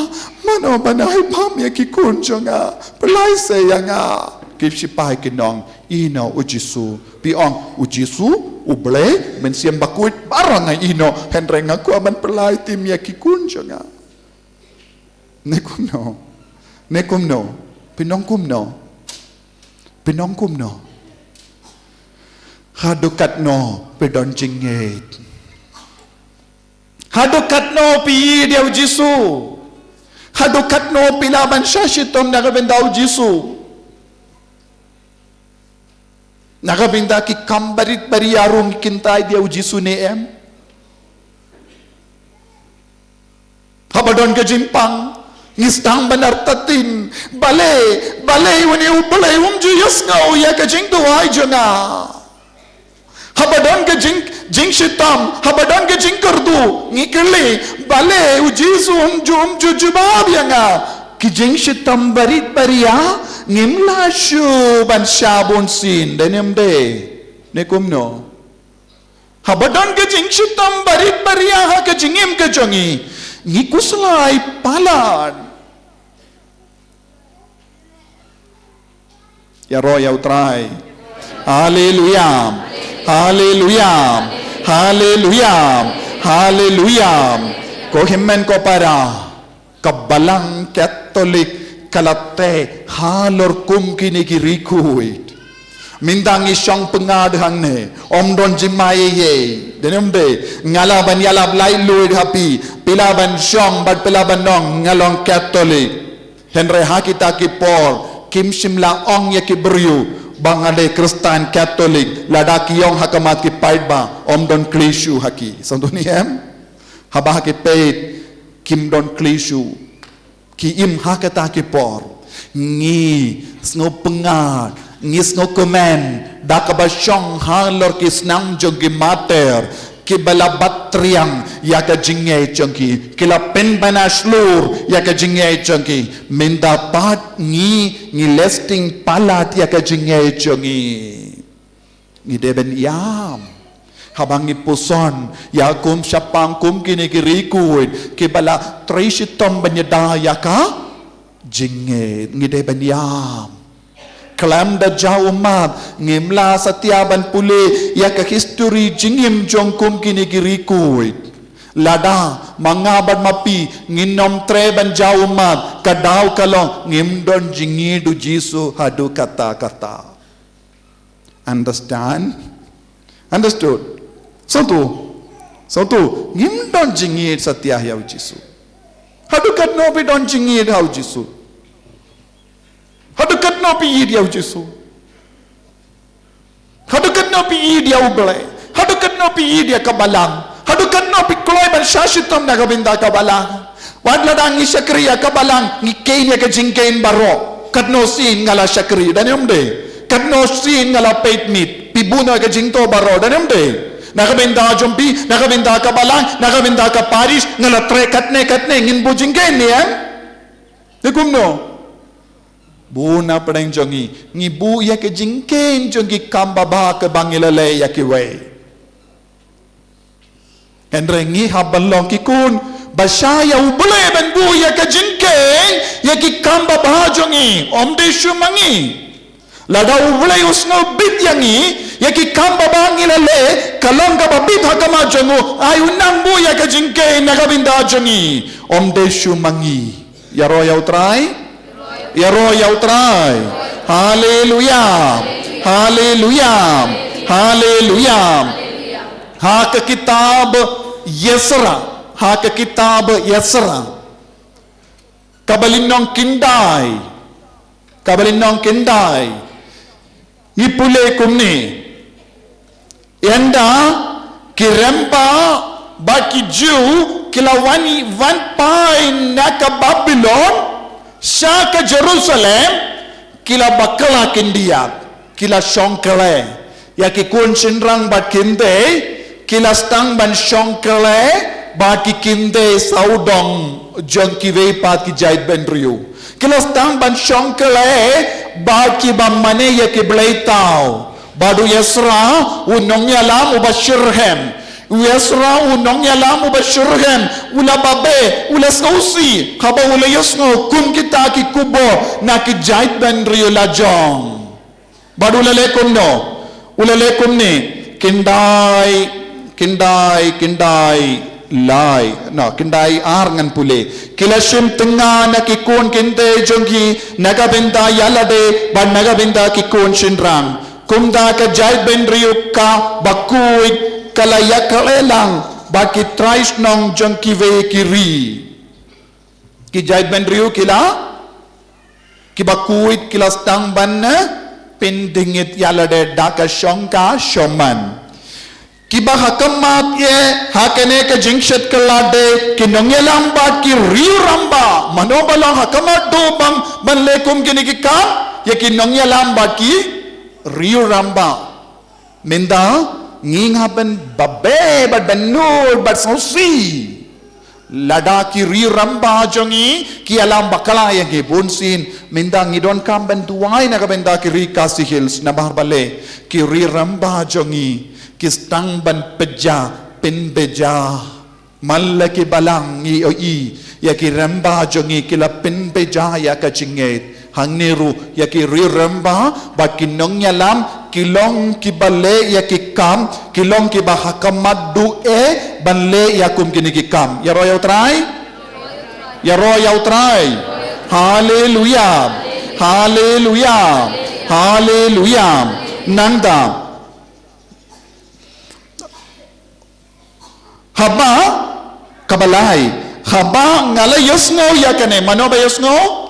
mano banay pamya kikun jonga pelai sayanga kip sipai kinong ino ujisu piong ujisu uble mensiam bakuit barang ay ino henreng aku aman pelai timya kikun jonga nekumno pinongkumno hadukat no pedon jingit hadukat no pi dia jisu hadukat no pilaban shashitom nagabendau jisu nagabenda ki kambarit bariarung kintai dia jisu neem habadon ke jimpang ngistang benar tatin balai wani ubalai juyas ngau ya ke jing tuai jona habadon ke jing shitam habadon ke jing kardu ngikeli bale ujisu umju jubab yanga ki jing shitam barit baria ngimla shu ban shabon sin denem de nekum no habadon ke jing shitam barit baria ha ke jingim ke jongi ngikuslai palan ya ro ya utrai haleluya haleluya haleluya haleluya ko himmen ko para kabalang Katolik kalate halor kum kini kirikuit mindang isang pengadhang ne omdon jimaye ye denemde ngalaban yalab lai luid happy pilaban syong bad pilaban nong ngalong Katolik henre hakita ki por kim simla ong ya ki beryu bangade Kristen Katolik ladaki yong hakamat ki paidba omdon klishu haki sondoni hem habah ki peit kim don klishu ki im hakata ki por ngi sno pengat ngis no komen dakaba syong halor kisnang jogi mater kibala batriang yaka jinge chongki kila pen banaslur yaka jinge chongki mendapat ngi lesting palat yaka jinge chongi ngi deben yam habang ipuson yakum syapang kum kini kirikuit kibala trishitom banyada yaka jinge ngi deben yam kelam da jauh mat ngimla setiaban pule ya ke history jingim jongkum kini girikuit lada mangabad mapi nginom treban jauh mat kadau kalong ngimdon jingi du jisu hadu kata-kata understood satu ngimdon jingi setia ya jisu hadu kat no bidon jingi hau jisu hadukat no pi dia ujisu hadukat no pi dia uble hadukat no pi dia kabalang hadukat no pi kloy ban shashitam na gabinda kabalang wadla dang ni shakriya kabalang ni kenya ka jingkain baro kadno sin ngala shakri danumde kadno sin ngala peit mit pibuna ka jingto baro danumde nakabinda jumpi nakabinda kabalang nakabinda ka paris ngala tre katne ngin bu jingkain ni dikumno Buna pedang jongi ngibu ya ke jingken jongi kambaba ke bangilale ya ke weendre ngi habalong ki kun basaya ubule ban bu ya ke jingken ya ki kambaba jongi omde shumangi lada ubule usno bit yangi ya ki kambaba ngilale kalonga babit hakama jongu ayunang bu ya ke jingken nagabinda jongi omde shumangi ya roya utrai ya roh ya utrai haleluya haleluya haleluya ha ke kitab Yesra kabalinong kindai ni pule kumni yanda kirempa baki ju kilawani van pai naka Babylon Shaka Jerusalem kila bakala kindia kila shongkele ya kikun sinrang bat kinde kila stang ban shongkele bat kinde saudong jong kiwe pat ki jait ben riu kila stang ban shongkele bat ki bamane ya ki blaitau badu Yesra unong yalam ubashirhem Yesra unong yalam ubashirhem ula babe ula sausi kaba ula yesno kun kita ki kubo na ki jait ben rio lajong badu lalekum no ula lekum ni kindai lai no kindai ar ngan pule kilashim tengah na ki kun kinte jongki naga benda yalade ban naga benda ki kun shinrang kumda ka jait ben rio ka bakuik kalaya kalelang baki trais nong jong kiwe kiri ki jait ben riu kila ki bakuit kila stang ban pendingit yalade daka shongka shoman ki ba hakamat ye hakene ka jingshet kalade ki nongyelang ba ki riu ramba manobalang hakamat do bang ban lekum kini ki ka ye ki nongyelang ba ki riu ramba minda nging happen babe but benur but sausi lada ki ri ramba jongi ki alam bakala yang ki bunsin minda ngidon kam bentuai na kabenda ki ri kasi hills na barbale ki ri ramba jongi ki stang ban peja pin beja malla ki balang i ya ki ramba jongi ki la pin beja ya ka chinget hang niru ya ki ri ramba ba ki nong yalam kilong ki bale ya ki kam kilong ki bahakamat du banle ya kum kini ki kam ya royal try ya royal try hallelujah hallelujah hallelujah nanda haba kabalai haba ngala yosno ya kane mano ba yosno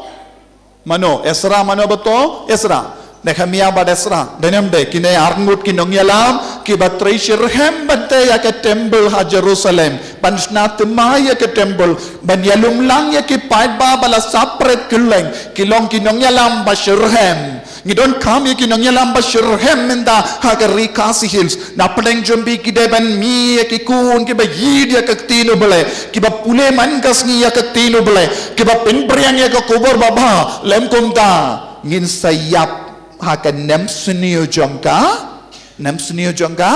mano Esra mano beto Esra Nehemia bad Esra denem de kine arngut kinong yalam ki batrai shirhem bante ya ke temple ha Jerusalem bansna temai ya ke temple ban yalum lang ya ki pait ba bala sapret kileng kilong kinong yalam ba shirhem ngidon kam ya kinong yalam ba shirhem menda ha ke rikasi hills na pedeng jombi ki de ban mi ya ki kun ki ba yid ya ke tino bele ki ba pule man kas ni ya ke tino bele ki ba pin priang ya ke kubur baba lem kumta ngin sayap hakan nem sunio jongka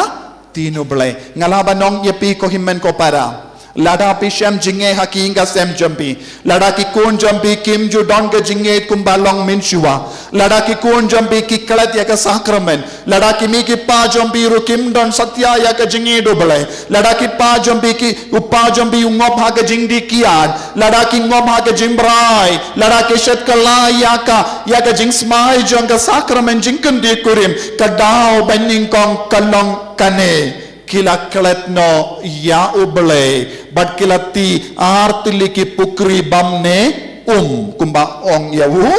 tino belai ngalaban nong yepi ko himmen ko para lada pi shem jinge hakinga sem jampi lada ki kon jampi kim ju don ke jinge kumbalong minshua lada ki kon jampi ki kalat ya ka sakramen lada ki mi ki pa jampi ru kim don satya ya ka jinge do belai lada ki pa jampi ki upa jampi ngop ha ka jingdi kian lada ki ngop ha ka jimbrai lada ki shet kala ya ka jing smai jong ka sakramen jingken di kurim kadao bening kong kalong kane kila kelet no ya uble bad kilati artili ki pukri bamne kumba ong yawu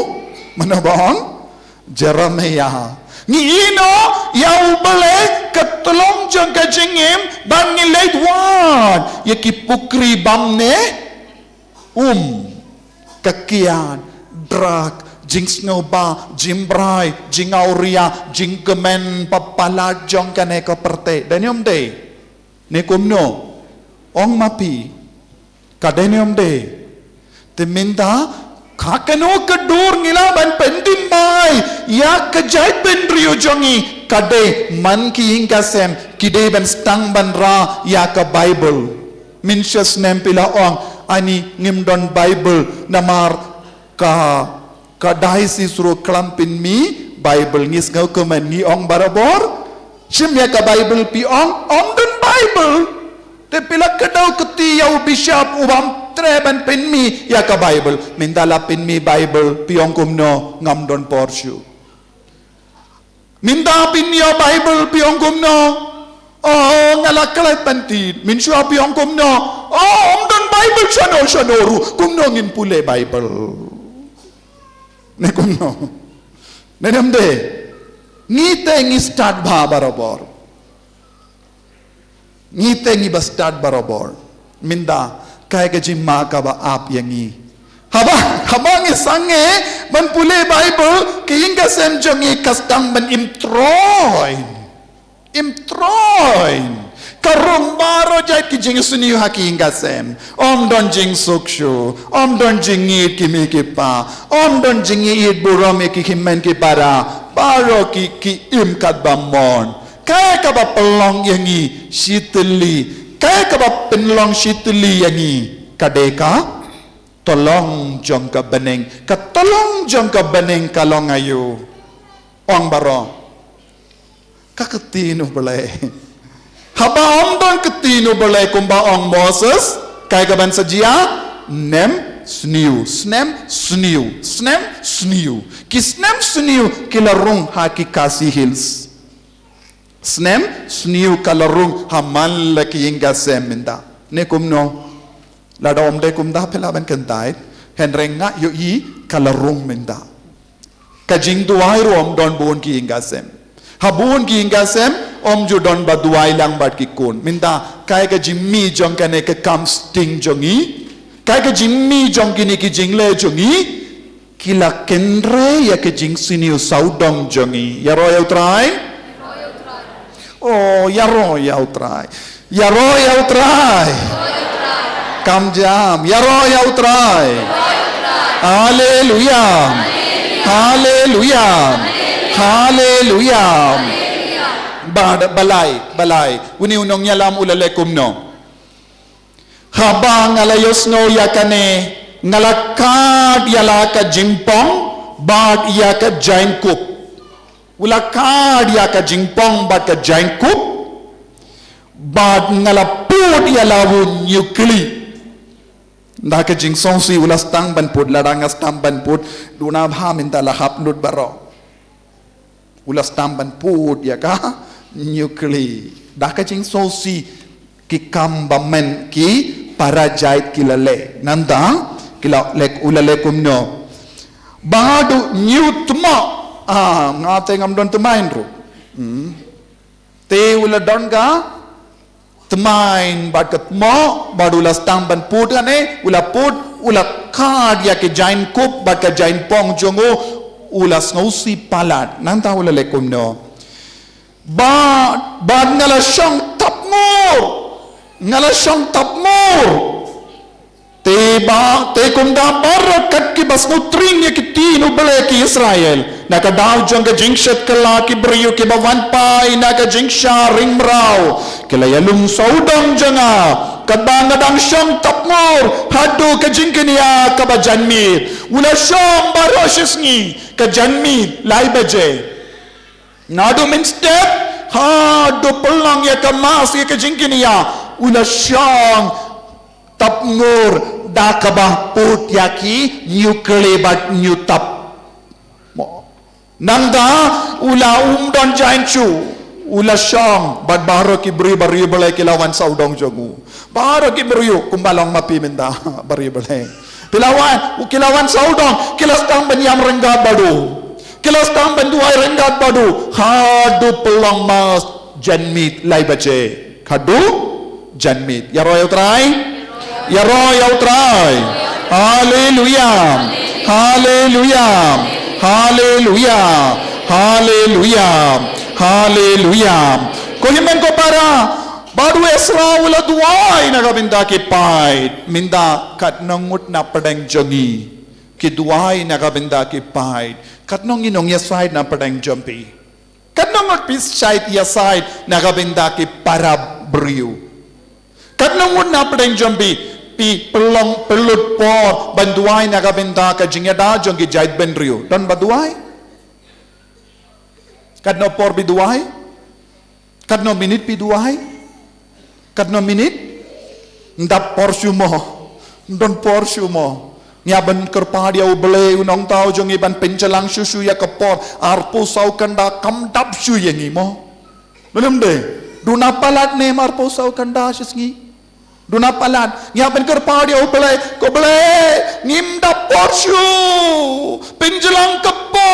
manabong Jeremia ni ino ya uble ketolong jong ka jingim bangi late one ya ki pukri bamne kakian drak jing snowba jimbrai jingauria jingkemen papala jong kane ko perte denium de ne kumno ong mapi kadenium de teminda kakano kedur ngila ban pendim bai ya kejai pendrio jongi kade man ki ingkasem kide ban stang ban ra ya ka bible minsyas nempila ong ani ngimdon bible namar ka daisi suruh kelampin mi Bible ngis ngau kemen ni ong barabor sim ya ka Bible pi ong don Bible te pila kedau keti yau bishop ubam treban pin mi ya ka Bible mindala pin mi Bible pi ong kumno ngam don porsyu minda pin ya Bible pi ong kumno ngala kalai pantit min shu pi ong kumno ong don Bible shanoru kumno ngin pule Bible nekumno nenamde ngite ngi start bha barabor ngite ngi ba start barabor minda kai ke jimma ka ba ap yangi haba ngi sange ban pule bible ke inga sem jongi kastang ban imtroin karung baro jai ki jing suni haki inga sem don jing sukshu don jing it kimi ki pa don jing it burom ki himmen ki para baro ki im kat bamon kaya ka ba pelong yangi shitli kaya ka ba penlong shitli yangi kadeka tolong jong ka beneng ka tolong jong ka beneng kalong ayu ong baro ka ketinu belai haba don ketinu belai kumba ong Moses kaya ka ban sajia nem sniu ki snem sniu kilarung haki kasi hills snem sniu kalarung haman laki inga seminda ne kumno lada om de kumda pela ban kentai henrenga yo i kalarung minda kajing duai rom don bon ki inga sem habun ki inga sem om jo don ba duai lang bat ki kun minda kai ka jimmi jong kane ka kam sting jongi kai ka jimmi jong kini ki jingle jongi kila kendre ya ke jing siniu saudong jongi ya royal try ya royal try Kam jam. Ya roh ya utrai. Haleluya. Haleluya. Haleluya. Balai. Uni unong nyalam ulalekum no. Habang alayos no yakane ngalakad yalaka jimpong bad yaka giant kup. Ulakad yaka jimpong bad ka giant kup. Bad ngalapud yalawu nyukli. Naka jing songsi ulas tang banpud larangas tam banpud duna bha minta lahap lut baro. Ulas tam banpud yaka nyukli. Daka jing songsi ki kambamen ki para jait kilale. Nanda kila lek ulale kumno. Badu nyutma ngate ngamdon temain ru. Te uladon ga temain bakat mo badulas tamban put ane ula put ula kad ya ke jain kup bakat jain pong jongo ulas ngausi palat nanta ula lekum no bad ngala syang tapmur te kumda barakat ki bas nutring ya ki tinu bele ki Israel naka daw jong ka jingshat kala ki brio ki bawan pai naka jingsha ring mrau kila yalung saudang janga kadang syam tapmur hadu ka jingkenia ka bajanmi ula syam baroshes ngi ka janmi lai baje nadu min step hadu pelang ya ka mas ya ka jingkenia ula syam tapngur dakabah put yaki nyukle bat nyutap nangda ula umdon jainchu ula syang bat baro ki beri balai kilawan saudong jogu baro ki beri kumbalong mapi minda beri balai kilawan saudong kilas tang benyam renggat badu kilas tang benduai renggat badu hadu pelong mas janmit lai bace hadu janmit ya roy utrai ya roh ya utrai. Haleluya. Haleluya. Haleluya. Haleluya. Haleluya. Kohimen ko para baru Esra ula duai nagabinda ki pait minda katnongut na padang jongi ki duai nagabinda ki pait katnong inong yasait na padang jompi katnongut pis sait yasait nagabinda ki para briu katnongut na padang jompi pi pelong pelut por banduai nagabenta ka jingada jongi jait benriu don baduai kadno por biduai kadno minit biduai kadno minit ndap por sumo don por sumo nyaban kerpadia ubele unong tau jongi ban pencelang susu ya kepor arpu sau kanda kamdap su yengi mo belum de duna palat ne marpu sau kanda sisngi Duna palat, nyapan kerpadi au belai, ko belai, ngimda porsu, penjelang kepo,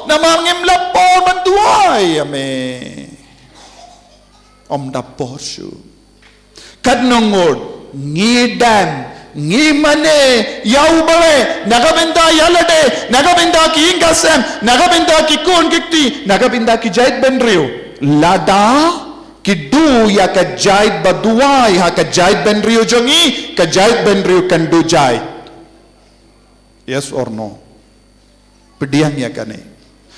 nama ngimla por bantuai, ame, da porsu, kadnongod, ngidam, ngimane, yau belai, nagabenda yalade, nagabenda ki ingasem, nagabenda ki kun kikti, nagabenda ki jait benriu, lada. Kidu ya ka jait baduai ha ka jait benriu jongi ka jait benriu kan du jait yes or no pediang ya kane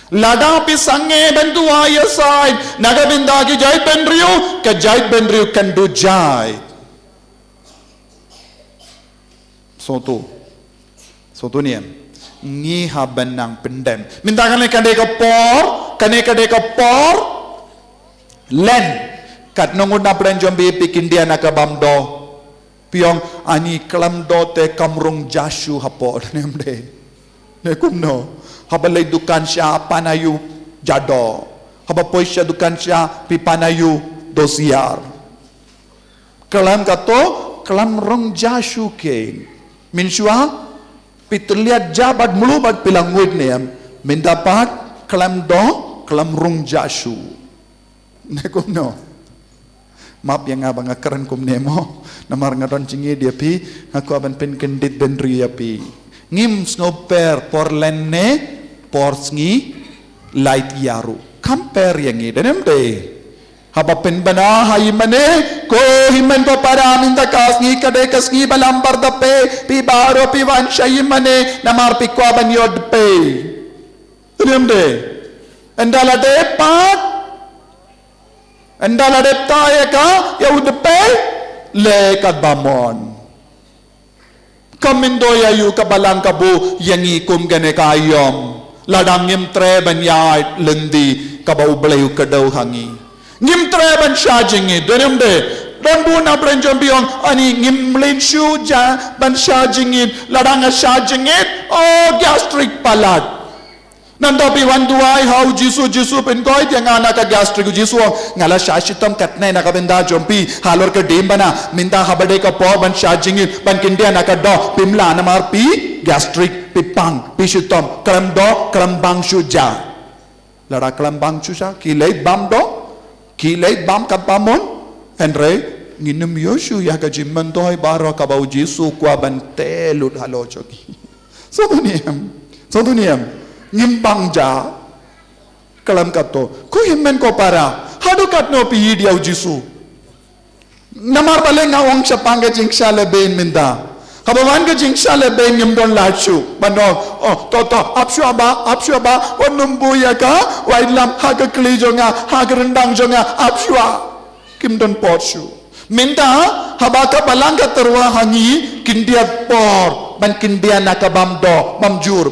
lada pi sange benduai ya side nagabinda ki jait benriu ka jait benriu kan du jait soto niam ngi ha benang pendem minta kane kade ka por len kat nongod na pran jombe pikindia nakabamdo piong ani klamdo te kamrung jashu hapo nemde ne kumno habalay dukan siya panayu jado habapoy siya dukan siya pipanayu dosiar kalam kato klamrung jashu ke minsua pituliat jabat mulubad pilangwid niyam mendapat klamrung jashu ne kumno map yang abang akaran kum nemo namar ngadon cingi dia pi aku aban pen kendit benri ya pi ngim snoper por lenne por sngi light yaru compare yang i denem de Haba penbana haimane ko himen ko para minda kasni kade kasni balam bardape pi baro pi wan shaimane namar pikwa ban yodpe. Remde endalade pat endalade taye ka yaudpe le kadbamon. Kamindo yayu kabalang kabu yangi kum gane kayom ladang ngim tre ban yait lendi kabau bleu kadau hangi. Ngim treban charging it. Don't do na brenjom beyond ani ngim linshu ja ban charging it. Ladanga charging it. Oh gastric palat. Nanda pi wanduai how jisu pen koi yang anak ka gastric jisu ngala shashitam katne na kabenda jompi halor ka dembana minda habade ka po ban charging it ban kindia na ka do pimla na mar pi gastric pi pang pi shitom kram do kram bang shu ja. Lada kram bang shu ja kilay bam do kilay bam kapamon Henry nginum Yoshu ya ka jimman toy baro ka bau Jesu kwa bante lut halo choki so duniyam ngimbang ja kalam kato ko himmen ko para hadu katno pi dia Jesu namar bale nga ong sa panga jingsha le ben minda kabawan ka jingsha le ben ngimdon lachu bano to apshu aba onumbu ya ka wailam ha ka klijo nga ha ka rendang jonga apshua kimdon potshu minta habaka balanga terwa hangi kindia por ban kindia nakabamdo bamjur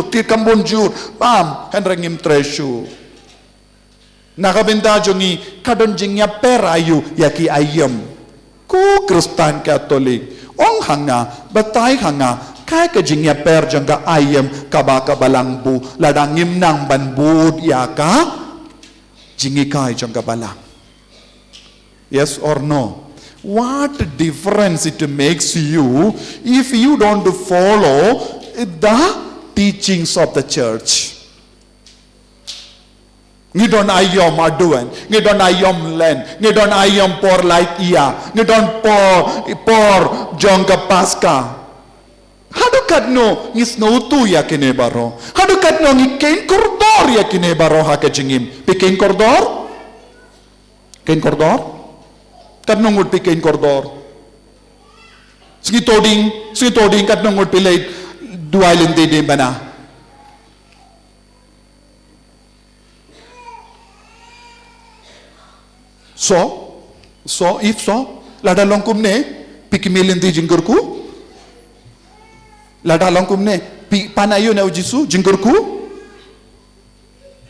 tir kambunjur bam henrengim treshu nakabinda jongi kadon jingnya perayu yaki ayam ku Kristen Katolik ong hanga batay hanga kay ka jingnya per jangga ayam kabaka balangbu ladangim nang banbud yaka jingi kay jangga balang. Yes or no? What difference it makes you if you don't follow the teachings of the church? Ngidon ayom aduan, ngidon ayom len, ngidon ayom por light iya, ngidon por jongka paska. Hadukat no ngisnotu ya kine baro, hadukat no ngikain kordor ya kine baro hakajingim, pikain kordor, kain kordor. Kadnong would pick in kordor. Sige toding kadnong would pilay duwailin de bana. So if so, lada longkum ne pikimilin di jingkurku. Lada longkum ne panayo na ujisu jingkurku.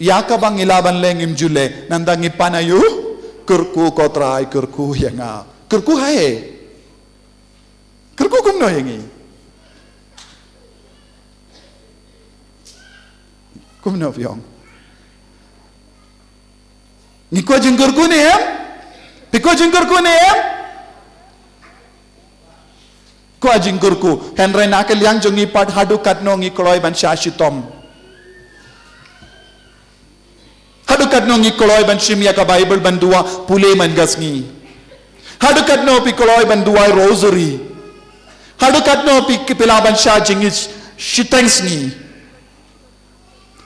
Yakabang ilaban lengim jule nandangi panayo. Kerku kotrai kerku yang kerku hai kerku kumno yangi kumno fiong niko jengkerku ni piko jengkerku ni ko jengkerku Henry nakel yang jongi pad hadu katno ngi kloi ban shashitom hadukat no ngi koloi ban shimya ka Bible ban dua pule man gasngi hadukat no pi koloi ban dua rosary hadukat no pi pila ban sha jingis shitens ni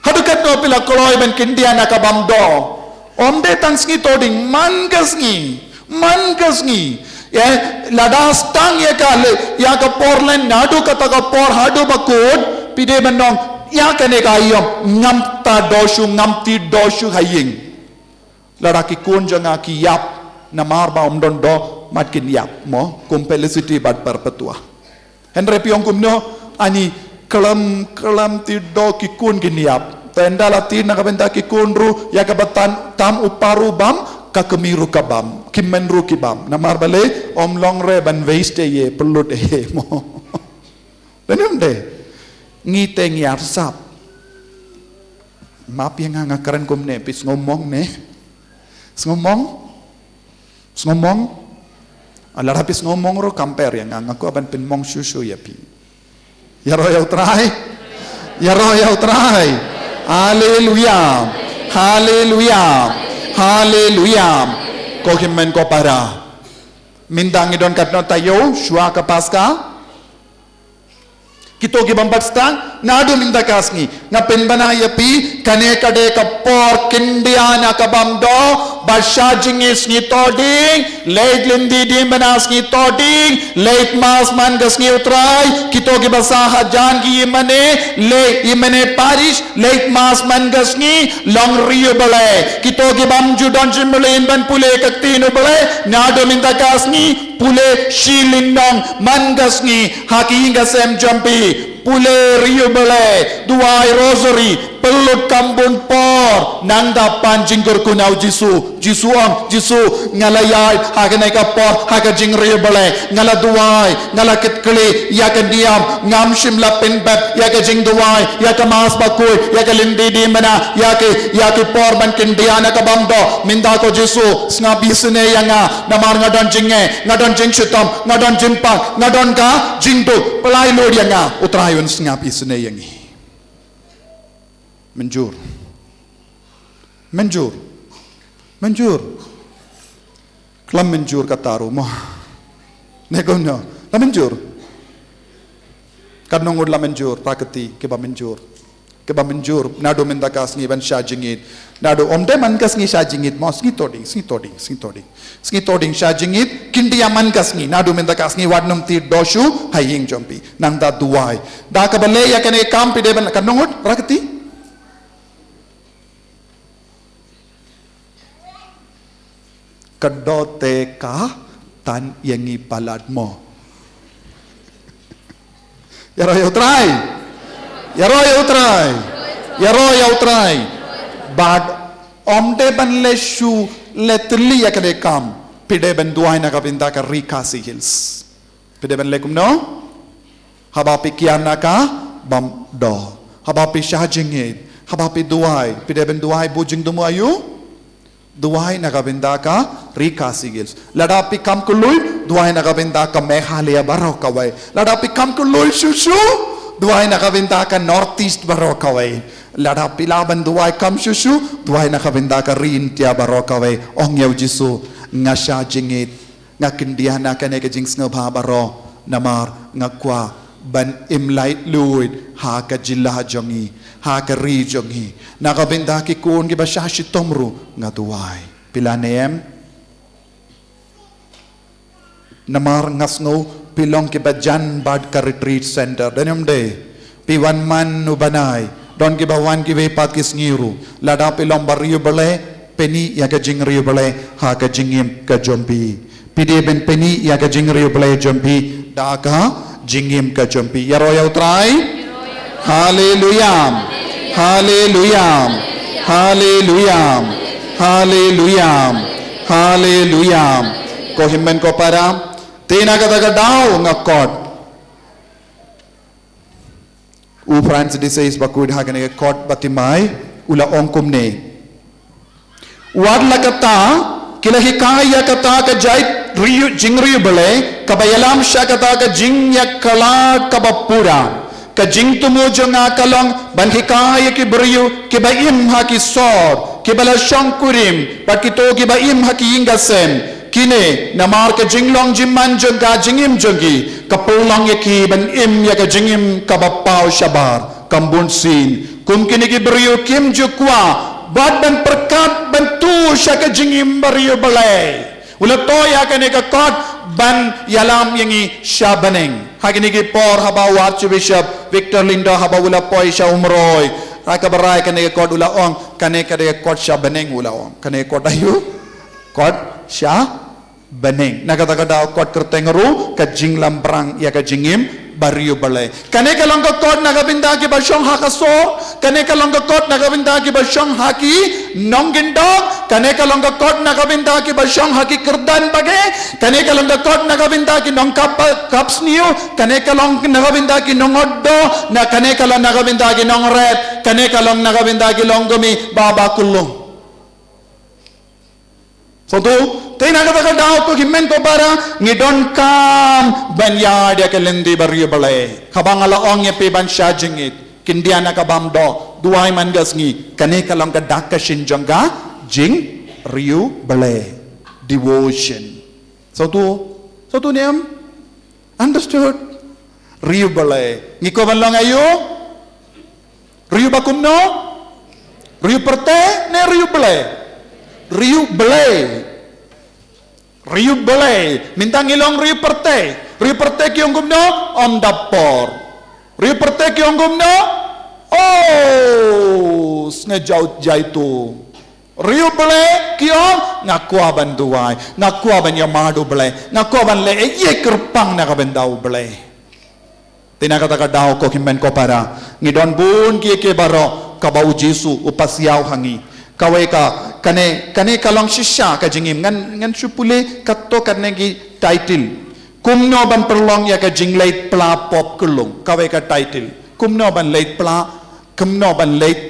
hadukat no pila koloi ban kindia na ka bamdo omde tangsngi toding man gasngi lada stang ya ka le ya ka porlen nadu ka ta ka por hadu bakod pide bandong ya kene kayom ngamta doshu ngamti doshu haying ladaki kun janga ki yap namar ba umdon do matkin yap mo complicity bad perpetua Henry piong kumno ani kelam ti do ki kun kin yap tenda lati nakabenta ki kun ru ya kabatan tam uparu bam kakemiru kabam kimenru kibam namar bale om long re ban waste ye pelut mo denem de ngiteng yarsap map yang ngakaran kumne pis ngomong ala rapis ngomong ro kamper yang ngaku aban pinmong susu ya pi ya royal try haleluya ko himmen ko para mindang idon katno tayo shua ka paska kito gibang bagstang nadu minda kasngi nga penbana yapi kane kade ka por kindiana ka bamdo bashajing is ni toding late lindi di manas ni toding late mas man gas ni utrai kito ki basaha jan ki imane le imane parish late mas man gas ni long rio bale kito ki bamju don jimlen ban pule kaktino bale nadu minda kasngi pule shilindong man gas ni haki gasem jampi pule rio bale duai rosary pelut kambun por nangda panjingkur kunau jisu ang jisu ngalayai haganai ka por haga jing rio bale ngala duai ngala kitkli ya ka diam ngam shimla pinbab ya ka jing duai ya ka mas bakui ya ka lindi di mana ya ki por ban kindiana ka bamdo minda ko jisu snabi sene yanga namar ngadon jinge ngadon jing shitam ngadon jimpang ngadon ka jingdu pelai lod yanga utrayun snabi sene yangi menjur kelam menjur kata rumah negono la menjur kadnong la menjur prakati keba menjur nado mendakas ni ban shajingit nado omde man kas ni shajingit mos ni toding shajingit kindia man kas ni nado mendakas ni wadnum ti doshu haying jompi nang da duai da kabale ya kane kampi de ban kadnong prakati kedote ka tan yangi palad mo yaro utrai bad omde ban leshu letli yakade kam pide ban duai na kabinda ka rikasi hills pide ban lekum no habapi kiana ka bam do habapi shajingit habapi duai pide ban duai bujing dumu ayu duai nagabinda ka rikasi gils ladapi kam kulul duai nagabinda ka meghalaya baro kawai ladapi kam kulul shushu duai nagabinda ka northeast baro kawai ladapi laban duai kam shushu duai nagabinda ka rintia baro kawai ong yaw jisu nga sha jingit nga kindiana ka ne ka jings nga baro namar nga kwa ban imlait luid ha ka jilla jongi ha ka ri jongi nakabinda ki kun ki bashashi tomru nga duai pilanem namar ngasno pilong ki bajan bad ka retreat center denyum de pi wan man nu banai don ki bawan ki vepat ki sngiru lada pilong bariu bale peni ya ka jing riu bale ha ka jingim ka jompi pide ben peni ya ka jing riu bale jompi da ka jingim ka jompi yaro ya utrai hallelujah hallelujah hallelujah hallelujah hallelujah ko himmen ko para tina kata daw nga kot u France disease bakud hagane kot batimai ula ongkum ne wadla kata kilahikaya kata ka jai riu jingriu bale kabayalam sha kata ka jingya kala kabapura ka jing tumu jonga kalong banhikaya ki beriu ki baim haki sor ki bala shangkurim pakito ki baim haki ingasem kine namar ka jinglong jimman jonga jingim jongi kapulang yaki ban im ya ka jingim kabapau shabar kambun sin kum kini ki beriu kim jukwa bad ban perkat bantu sya ka jingim beriu balai ulato ya ka ne ka kot ban yalam yangi shabaneng hagini ki por haba archbishop Victor Lindo haba ula poi sha umroy raka barai kane kot ula ong kane kade kot shabaneng ula ong kane kot ayu kot sha baneng nagata kada kot kertengeru ka jinglam brang ya ka jingim bariu balai kane kalong ka kot nagabinda ki basyong hakaso kane kalong ka kot nagabinda ki basyong haki nonggindog kane kalong ka kot nagabinda ki basyong haki kerdan bage kane kalong ka kot nagabinda ki nong kaps niu kane kalong nagabinda ki nongoddo na kane kalong nagabinda ki nong red kane kalong nagabinda ki longgomi baba kulong so tu tina kata daw ko himmen ko para ngidon kam banyad ya kelendi bariu balai kabang alaong ya pe ban shajingit kindiana ka bamdo duai man gasngi kane kalong ka dakka shinjonga jing riu balai devotion so tu niam understood riu balai ngiko banlong ayo kumno riu perte ne riu ble riu ble minta ngilong riu perte kiong kumno om dapor riu perte kiong kumno oh snejau jaitu riu ble kiong ngakwa ban duai ngakwa ban yamadu ble ngakwa ban le ye kerpang na kabendau ble tinakata kadao ko kimben ko para ngidon bun ki baro kabau Jesu upasiaw hangi kawai ka kane kalong shisha ka jingim ngan supule katto karne ki title kumno ban perlong ya ka jinglait pla pop kulung kawai ka title kumno ban late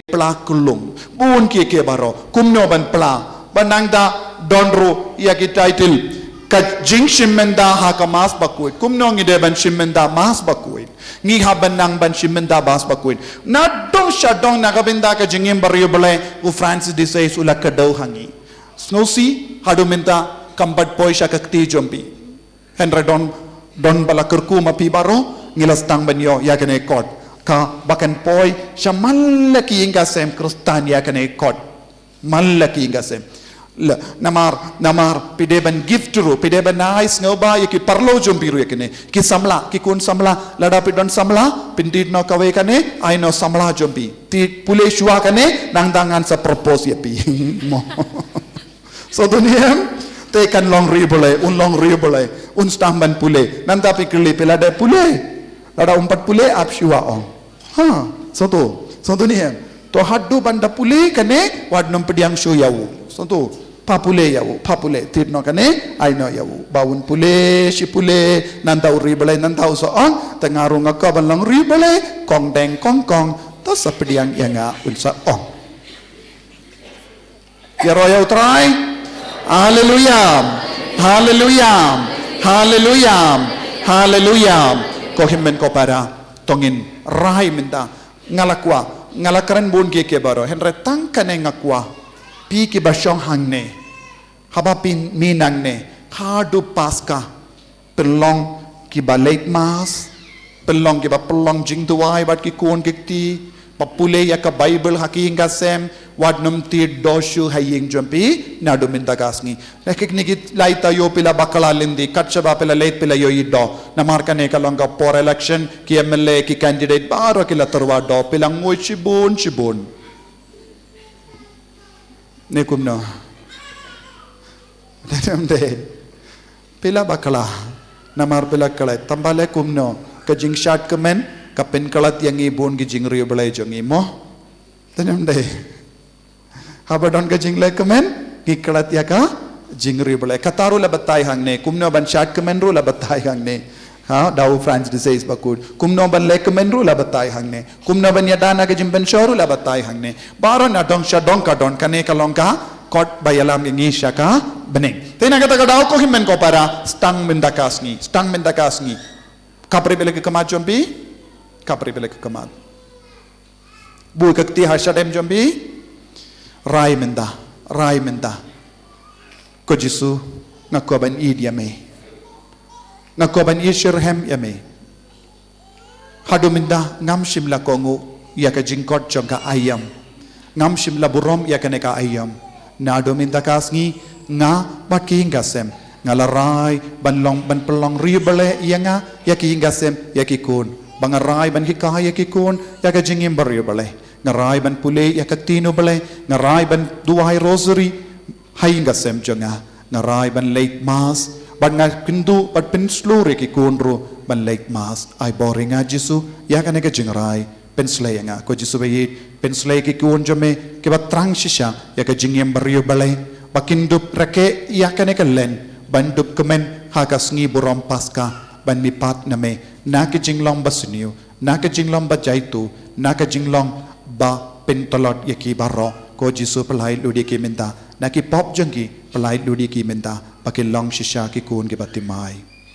pla kulung bun ki baro kumno ban pla banangda donro ya ki title ka jing shimenda ha ka mas bakuit kumno ngide ban shimenda mas bakuit ngi haban nang ban shimenda bas bakuit na dong shadong na kabinda ka jingim bariyo bale u Francis de Sales ulak ka daw hangi snowsi hadu minta kambat poi sha kakti jombi henra don bala kerku mapi baro ngilas tang banyo ya kene kot ka bakan poi sha mallaki inga sem krustan ya kene kot mallaki inga sem namar pideban gift ru pideban nice ngoba yaki parlo jombiru yakine ki samla ki kun samla lada pidon samla pindid no kawe kane ai no samla jombi ti pule shua kane nang dangan sa propose yapi so duniyam te kan long ribole un stamban pule nanta pikli pelada pule lada umpat pule ap shua on ha so duniyam to haddu banda pule kane wad nom pediang show yawu so to papule tidno kane ai no yawu bawun pule si pule nantau ribale nantau so on tengarung ka balang ribale kong deng kong to sapediang yanga unsa on ya royal try hallelujah ko himmen ko para tongin rai minta ngalakran bun ke baro henre tangkane ngakwa pi ki basyong hangne habapin minangne hadu paska pelong ki balait mas pelong ki ba pelong jing tuai bat ki kon kikti papule ya ka bible haki hinga sem wad num ti doshu haying jompi nadu minta kasngi lekik nigi laita yo pila bakala lindi katchaba pila late pila yo ido namarkane kalonga por election ki mla ki candidate baro ki latarwa do pila ngoi chibun ne kumno de pila bakala namar pila kala tambale kumno ka jing shat kemen ka pen kalat yang ibun gi jing riyo balai jongi mo tanam de habadon ka jing le kemen gi kalat ya ka jing riyo balai kataru la batai hangne kumno ban shat kemen ru la batai hangne ha dau Francis de Sales bakut kumno ban le kemen ru la batai hangne kumno ban yadana ka jing ban shoru la batai hangne baron na dong sha dong ka don kane ka longka kot bayalam ingi syaka bening tena kata kadau ko himmen ko para stang mendakasngi kapri bele ke kamat jombi bu kakti hasadem jombi rai menda ko Jisu ngakoban idiame ngakoban ishirhem yame hadu minda ngam shimla kongu ya ka jingkot jongka ayam ngam shimla burom ya ka neka ayam nado minta kasngi nga baki ngasem ngalarai ban pelong ribale yanga yaki ngasem yaki kun bangarai ban hikah yaki kun yaka jingim baribale ngarai ban pule yaka tino bale ngarai ban duai rosary hai ngasem jonga ngarai ban late mass ban nga pindu bat pinslu reki kunru ban late mass ai boringa Jisu yaka neka jingrai penslay nga ko Jisu bayit penslay ki kun jome ke batrang shisha ya ka jingem bariyo balay bakindup rake ya ka ne kalen bandup kemen hakas ngi burom paska ban mipat na me na ka jinglong basuniyo na ka jinglong ba jaitu na ka jinglong ba pentolot ya ki baro ko Jisu pelai ludi ki minta na ki pop jengki pelai ludi ki minta bakilong shisha ki kun ki batimai